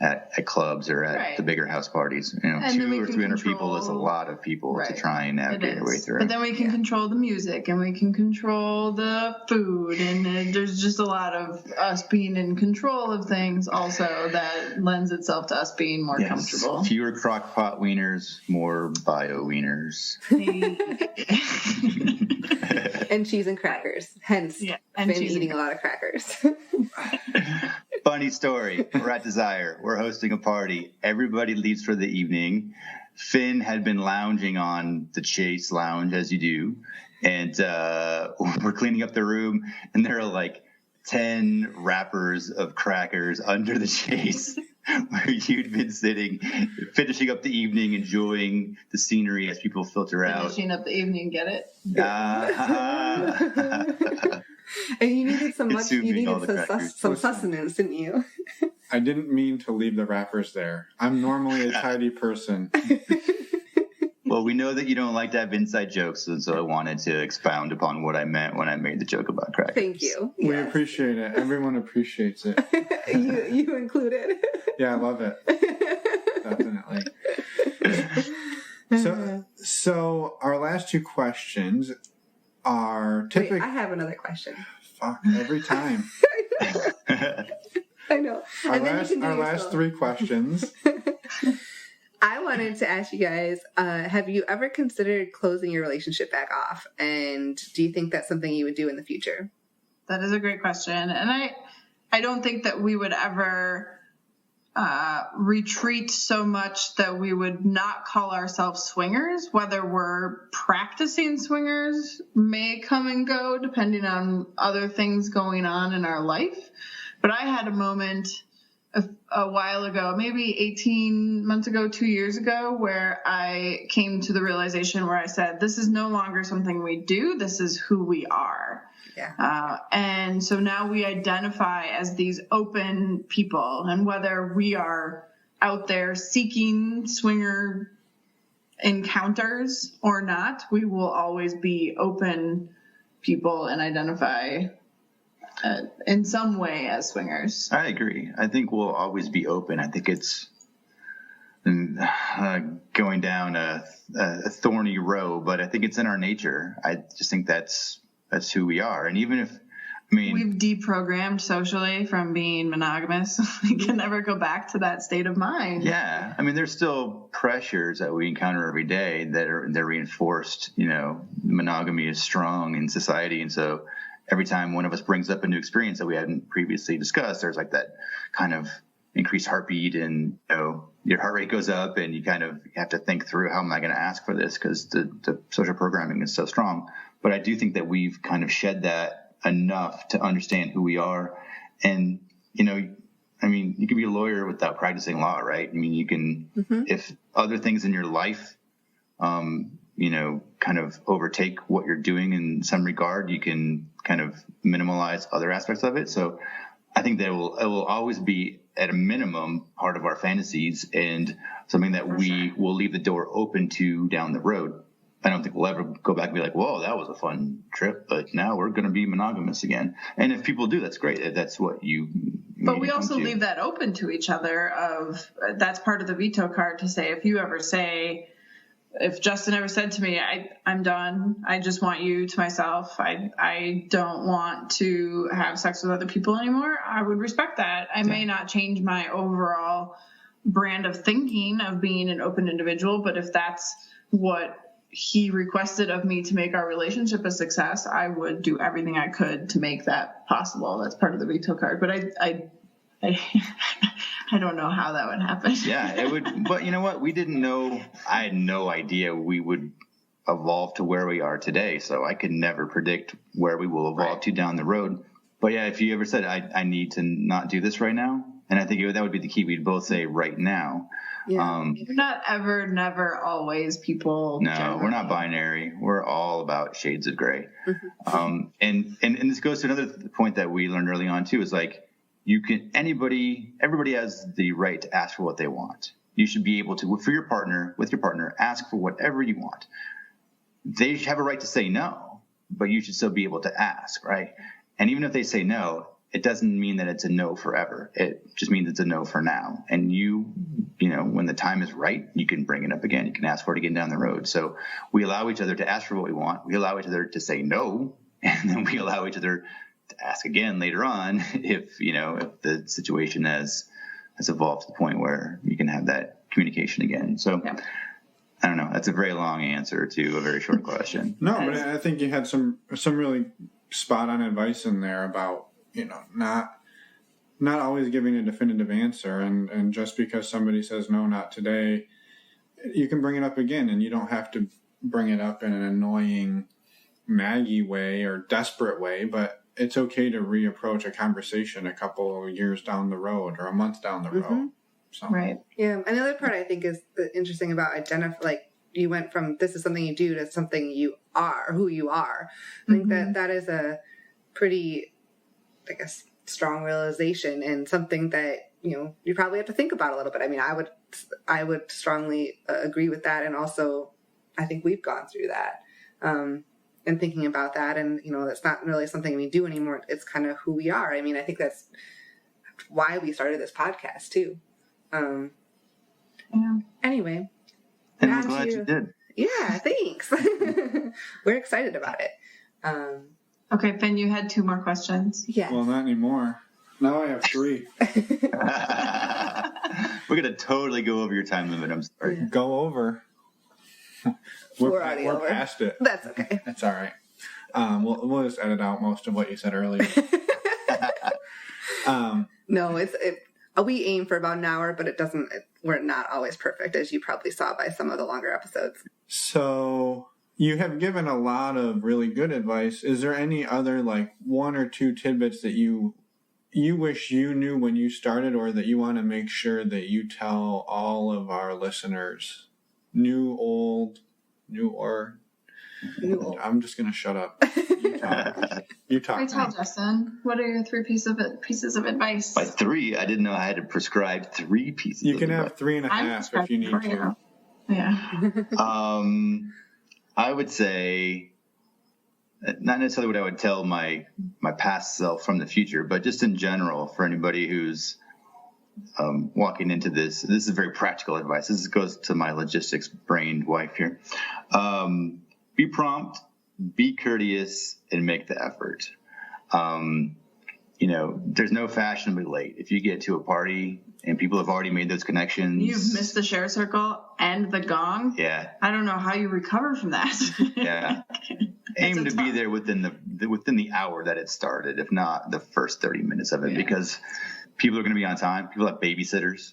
at clubs or at the bigger house parties. 200 or 300 people is a lot of people to try and navigate their way through. But then we can control the music and we can control the food, and there's just a lot of us being in control of things also that lends itself to us being more comfortable. Fewer crock pot wieners, more bio wieners. And cheese and crackers. Hence, been eating a lot of crackers. Funny story. We're at Desire. We're hosting a party. Everybody leaves for the evening. Finn had been lounging on the Chase Lounge, as you do. And we're cleaning up the room, and there are like 10 wrappers of crackers under the Chase where you'd been sitting, finishing up the evening, enjoying the scenery as people filter out. Finishing up the evening, get it? And you needed some sustenance, didn't you? I didn't mean to leave the wrappers there. I'm normally a tidy person. Well, we know that you don't like to have inside jokes, and so I wanted to expound upon what I meant when I made the joke about crackers. Thank you. We appreciate it. Everyone appreciates it. You included. Yeah, I love it. Definitely. So our last two questions are typically... Wait, I have another question. Fuck, every time. I know. Our last three questions. I wanted to ask you guys, have you ever considered closing your relationship back off? And do you think that's something you would do in the future? That is a great question. And I don't think that we would ever retreat so much that we would not call ourselves swingers. Whether we're practicing swingers may come and go depending on other things going on in our life. But I had a moment a while ago, maybe 18 months ago, 2 years ago, where I came to the realization where I said, this is no longer something we do. This is who we are. Yeah. And so now we identify as these open people, and whether we are out there seeking swinger encounters or not, we will always be open people and identify in some way as swingers. I agree. I think we'll always be open. I think it's going down a thorny road, but I think it's in our nature. I just think that's who we are. And even if I mean, we've deprogrammed socially from being monogamous. We can never go back to that state of mind. yeah. I mean, there's still pressures that we encounter every day they're reinforced. Monogamy is strong in society, and so every time one of us brings up a new experience that we hadn't previously discussed, there's like that kind of increased heartbeat, and your heart rate goes up, and you kind of have to think through, how am I going to ask for this, because the social programming is so strong. But I do think that we've kind of shed that enough to understand who we are. And I mean, you can be a lawyer without practicing law, right? I mean, you can, if other things in your life kind of overtake what you're doing in some regard, you can kind of minimalize other aspects of it. So I think that it will always be, at a minimum, part of our fantasies, and something that we will leave the door open to down the road. I don't think we'll ever go back and be like, whoa, that was a fun trip, but now we're going to be monogamous again. And if people do, that's great. That's what But we also leave that open to each other. That's part of the veto card, to say, if Justin ever said to me, I'm done, I just want you to myself, I don't want to have sex with other people anymore, I would respect that. I may not change my overall brand of thinking of being an open individual, but if that's what he requested of me to make our relationship a success, I would do everything I could to make that possible. That's part of the veto card. But I don't know how that would happen. Yeah, it would. But you know what? We didn't know. I had no idea we would evolve to where we are today. So I could never predict where we will evolve to down the road. But yeah, if you ever said, I need to not do this right now, and I think that would be the key. We'd both say right now. Yeah. You're not ever, never, always people. No, generally. We're not binary. We're all about shades of gray. And this goes to another point that we learned early on too, is like, everybody has the right to ask for what they want. You should be able to, with your partner, ask for whatever you want. They have a right to say no, but you should still be able to ask, right? And even if they say no, it doesn't mean that it's a no forever. It just means it's a no for now. And when the time is right, you can bring it up again. You can ask for it again down the road. So we allow each other to ask for what we want. We allow each other to say no, and then we allow each other to ask again later on if the situation has evolved to the point where you can have that communication again. So yeah. I don't know. That's a very long answer to a very short question. No, but I think you had some really spot on advice in there about not always giving a definitive answer, and just because somebody says no, not today, you can bring it up again, and you don't have to bring it up in an annoying Maggie way or desperate way, but it's okay to reapproach a conversation a couple of years down the road or a month down the road. So. Right. Yeah. And the other part I think is interesting about you went from this is something you do to something you are, who you are. I think that is a pretty, I guess, strong realization, and something that, you probably have to think about a little bit. I mean, I would strongly agree with that. And also I think we've gone through that. And thinking about that, and that's not really something we do anymore. It's kind of who we are. I mean, I think that's why we started this podcast too. Anyway, and I'm glad you did. Yeah, thanks. We're excited about it. Okay, Ben, you had 2 more questions. Yes. Well, not anymore. Now I have 3. We're gonna totally go over your time limit. I'm sorry. Yeah. Go over. We're past it. That's okay. That's all right. We'll just edit out most of what you said earlier. No, we aim for about an hour, but we're not always perfect, as you probably saw by some of the longer episodes. So you have given a lot of really good advice. Is there any other 1 or 2 tidbits that you wish you knew when you started, or that you want to make sure that you tell all of our listeners? New, old. I'm just going to shut up. You talk. I tell Justin, what are your 3 pieces of advice? By 3, I didn't know I had to prescribe 3 pieces. You can have 3.5 if you need to. Yeah. I would say, not necessarily what I would tell my past self from the future, but just in general for anybody who's walking into this. This is very practical advice. This goes to my logistics-brained wife here. Be prompt, be courteous, and make the effort. There's no fashionably late. If you get to a party and people have already made those connections, you've missed the share circle and the gong. Yeah, I don't know how you recover from that. Yeah, aim to be there within the hour that it started, if not the first 30 minutes of it, because people are going to be on time. People have babysitters.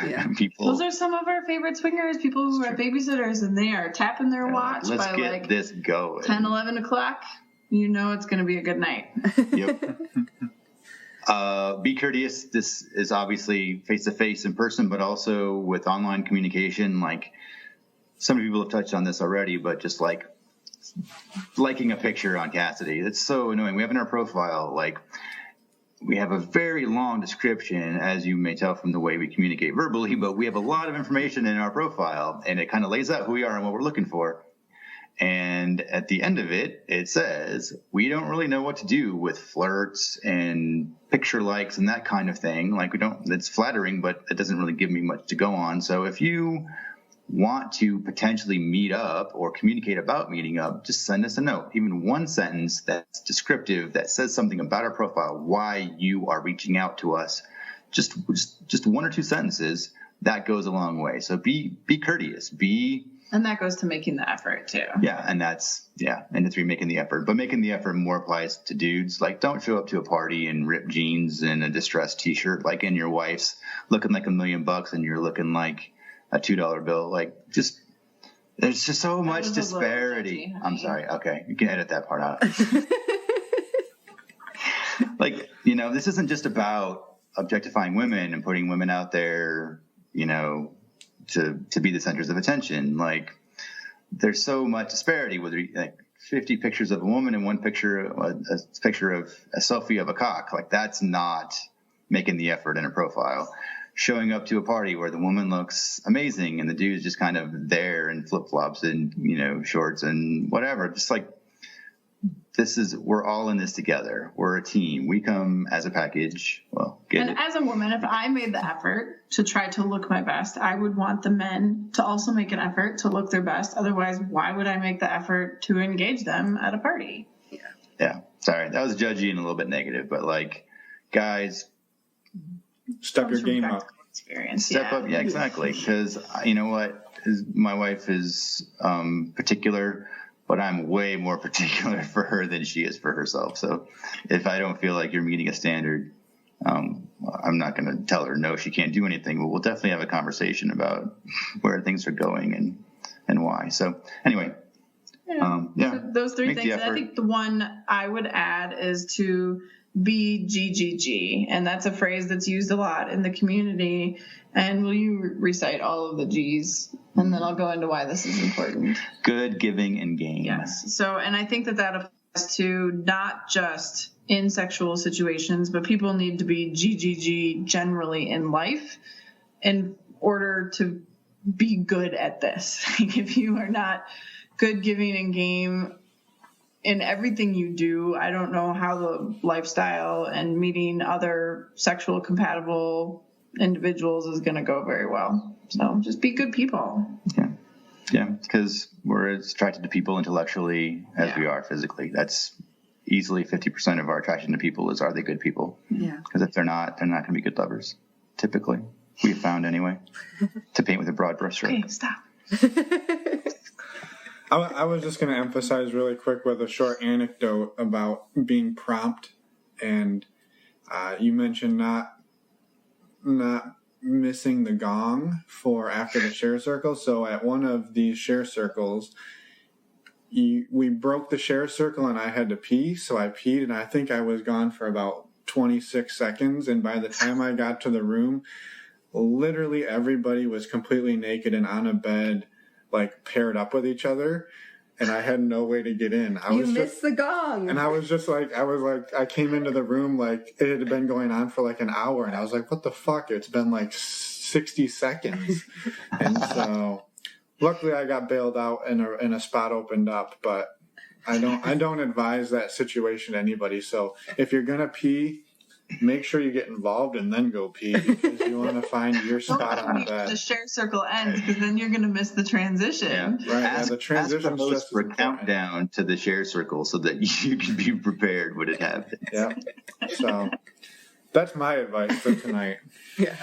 Yeah. Those are some of our favorite swingers, people who are babysitters, and they are tapping their watch let's by get this going. 10, 11 o'clock. You know it's going to be a good night. Yep. Be courteous. This is obviously face-to-face in person, but also with online communication. Like, some people have touched on this already, but just like liking a picture on Cassidy. It's so annoying. We have in our profile, like, we have a very long description, as you may tell from the way we communicate verbally, but we have a lot of information in our profile, and it kind of lays out who we are and what we're looking for. And at the end of it, it says, we don't really know what to do with flirts and picture likes and that kind of thing. Like, it's flattering, but it doesn't really give me much to go on. So if you want to potentially meet up or communicate about meeting up, just send us a note. Even one sentence that's descriptive, that says something about our profile, why you are reaching out to us. Just one or two sentences, that goes a long way. So be courteous, and that goes to making the effort too. Yeah, and it's making the effort. But making the effort more applies to dudes. Like, don't show up to a party in ripped jeans and a distressed T-shirt, like, and your wife's looking like $1 million and you're looking like a $2 bill. Like, there's just so much disparity. I'm sorry. Okay, you can edit that part out. Like, this isn't just about objectifying women and putting women out there, to be the centers of attention. Like, there's so much disparity, whether like 50 pictures of a woman and one picture, a picture of a selfie of a cock. Like, that's not making the effort in a profile. Showing up to a party where the woman looks amazing and the dude's just kind of there in flip-flops and, shorts and whatever. Just like, we're all in this together. We're a team. We come as a package. As a woman, if I made the effort to try to look my best, I would want the men to also make an effort to look their best. Otherwise, why would I make the effort to engage them at a party? Yeah. Sorry, that was judgy and a little bit negative, but like, guys, step your game up. Step up. Yeah, exactly. Because you know what? My wife is particular, but I'm way more particular for her than she is for herself. So if I don't feel like you're meeting a standard, I'm not going to tell her no, she can't do anything. But we'll definitely have a conversation about where things are going and why. So anyway, So those three things. And I think the one I would add is to be GGG, and that's a phrase that's used a lot in the community. And will you recite all of the G's, and then I'll go into why this is important. Good, giving, and game. Yes. So, and I think that applies to not just in sexual situations, but people need to be GGG generally in life in order to be good at this. If you are not good, giving, and game in everything you do, I don't know how the lifestyle and meeting other sexual compatible individuals is going to go very well. So just be good people. Yeah, because we're as attracted to people intellectually as we are physically. That's easily 50% of our attraction to people is, are they good people? Yeah. Because if they're not going to be good lovers, typically. We've found anyway, to paint with a broad brushstroke. Okay, stop. I was just going to emphasize really quick with a short anecdote about being prompt, and you mentioned not missing the gong for after the share circle. So at one of these share circles, we broke the share circle and I had to pee, so I peed, and I think I was gone for about 26 seconds, and by the time I got to the room, literally everybody was completely naked and on a bed, like paired up with each other, and I had no way to get in. You missed the gong. And I came into the room like it had been going on for like an hour, and I was like, what the fuck? It's been like 60 seconds. And so luckily I got bailed out and a spot opened up, but I don't advise that situation to anybody. So if you're going to pee, make sure you get involved and then go pee, because you want to find your spot on the bed. The share circle ends, because then you're going to miss the transition. Yeah, right. The transition is for a countdown to the share circle so that you can be prepared when it happens. Yeah. So that's my advice for tonight. Yeah.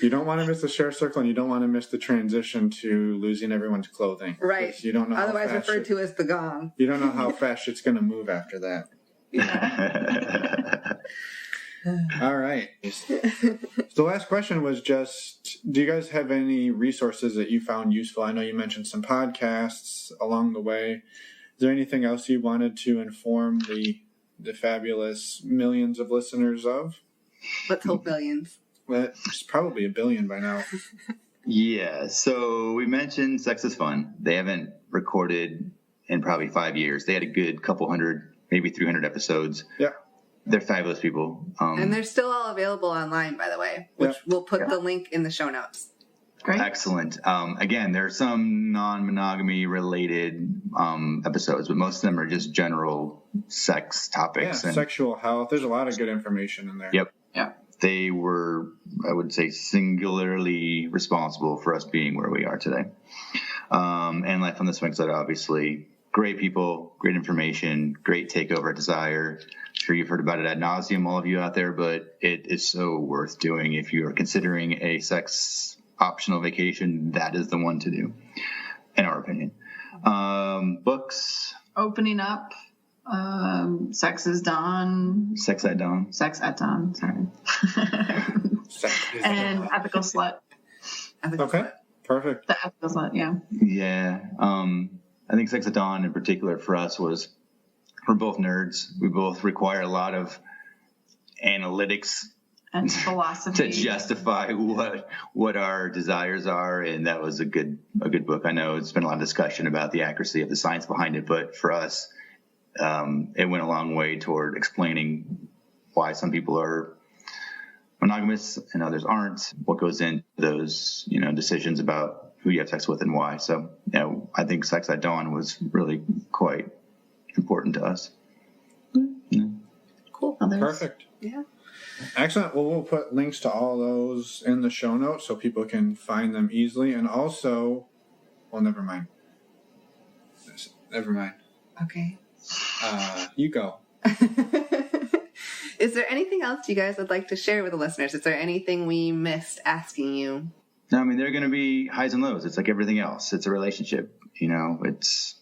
You don't want to miss the share circle, and you don't want to miss the transition to losing everyone's clothing. Right. You don't know. Otherwise referred to as the gong. You don't know how fast it's going to move after that. Yeah. All right. So the last question was just, do you guys have any resources that you found useful? I know you mentioned some podcasts along the way. Is there anything else you wanted to inform the fabulous millions of listeners of? Let's hope billions. Well, it's probably 1 billion by now. Yeah, so we mentioned Sex is Fun. They haven't recorded in probably 5 years. They had a good couple hundred, maybe 300 episodes. Yeah. They're fabulous people. And they're still all available online, by the way, which we'll put the link in the show notes. Great. Excellent. Again, there are some non-monogamy related episodes, but most of them are just general sex topics. Yeah, sexual health. There's a lot of good information in there. Yep. Yeah. They were, I would say, singularly responsible for us being where we are today. And Life on the Swing side, obviously, great people, great information, great takeover at Desire. I'm sure you've heard about it ad nauseum, all of you out there, but it is so worth doing. If you are considering a sex optional vacation, that is the one to do, in our opinion. Books. Opening Up. Sex is Dawn. Sex at Dawn. Sex at Dawn, sorry. And Ethical Slut. Okay, perfect. The Ethical Slut, yeah. Yeah. I think Sex at Dawn in particular for us was, we're both nerds. We both require a lot of analytics and philosophy to justify what our desires are, and that was a good book. I know it's been a lot of discussion about the accuracy of the science behind it, but for us, it went a long way toward explaining why some people are monogamous and others aren't, what goes into those, decisions about who you have sex with and why. So, I think Sex at Dawn was really quite important to us. Yeah. Cool. Perfect. Yeah. Excellent. Well, we'll put links to all those in the show notes so people can find them easily. And also, never mind. Okay. You go. Is there anything else you guys would like to share with the listeners? Is there anything we missed asking you? No, I mean, there are going to be highs and lows. It's like everything else. It's a relationship. It's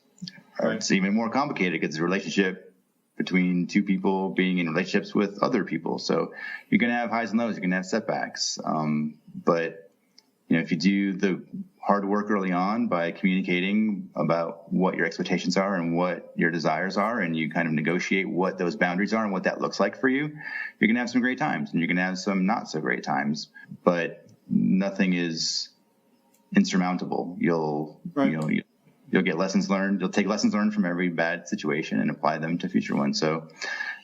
even more complicated because it's a relationship between two people being in relationships with other people. So you're going to have highs and lows. You're going to have setbacks. But if you do the hard work early on by communicating about what your expectations are and what your desires are, and you kind of negotiate what those boundaries are and what that looks like for you, you're going to have some great times and you're going to have some not so great times. But nothing is insurmountable. You'll get lessons learned. You'll take lessons learned from every bad situation and apply them to future ones. So,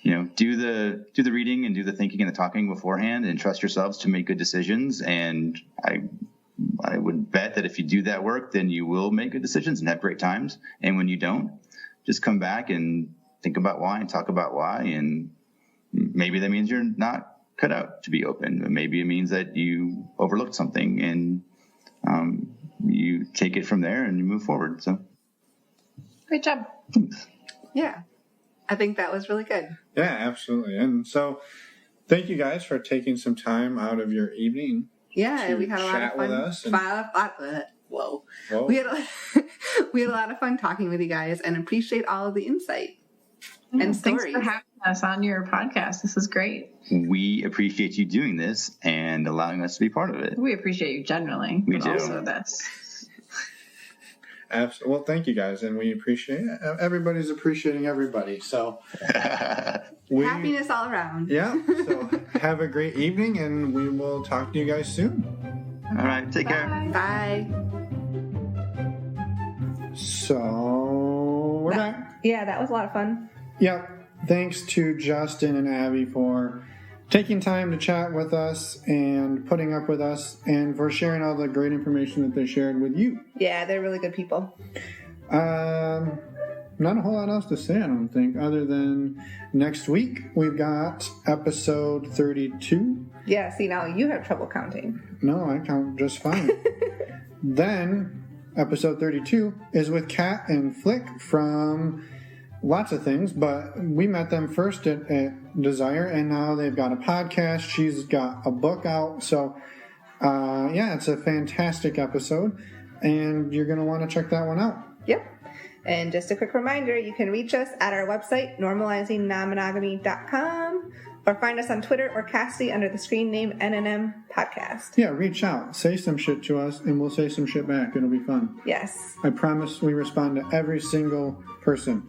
do the reading and do the thinking and the talking beforehand, and trust yourselves to make good decisions. And I would bet that if you do that work, then you will make good decisions and have great times. And when you don't, just come back and think about why and talk about why. And maybe that means you're not cut out to be open. Maybe it means that you overlooked something, and you take it from there and you move forward. So, great job. Yeah, I think that was really good. Yeah, absolutely. And so, thank you guys for taking some time out of your evening. Yeah, we had a lot of fun with us. Whoa. We had a lot of fun talking with you guys, and appreciate all of the insight and stories. Thanks for having us on your podcast. This is great. We appreciate you doing this and allowing us to be part of it. We appreciate you generally. We do. Also this. Absolutely. Well, thank you guys, and we appreciate it. Everybody's appreciating everybody. So happiness all around. Yeah. So have a great evening, and we will talk to you guys soon. All right. Take care. Bye. So we're back. Yeah, that was a lot of fun. Yep. Thanks to Justin and Abby for taking time to chat with us and putting up with us, and for sharing all the great information that they shared with you. Yeah, they're really good people. not a whole lot else to say, I don't think, other than next week we've got episode 32. Yeah, see, now you have trouble counting. No, I count just fine. Then, episode 32 is with Kat and Flick from lots of things, but we met them first at Desire, and now they've got a podcast. She's got a book out, so yeah, it's a fantastic episode, and you're going to want to check that one out. Yep. And just a quick reminder, you can reach us at our website, normalizingnonmonogamy.com, or find us on Twitter or Cassie under the screen name NNM Podcast. Yeah, reach out. Say some shit to us, and we'll say some shit back. It'll be fun. Yes. I promise we respond to every single person.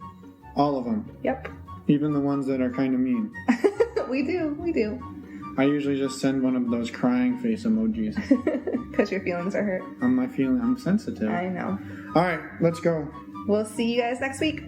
All of them. Yep. Even the ones that are kind of mean. We do. I usually just send one of those crying face emojis. Because your feelings are hurt. I'm sensitive. I know. All right, let's go. We'll see you guys next week.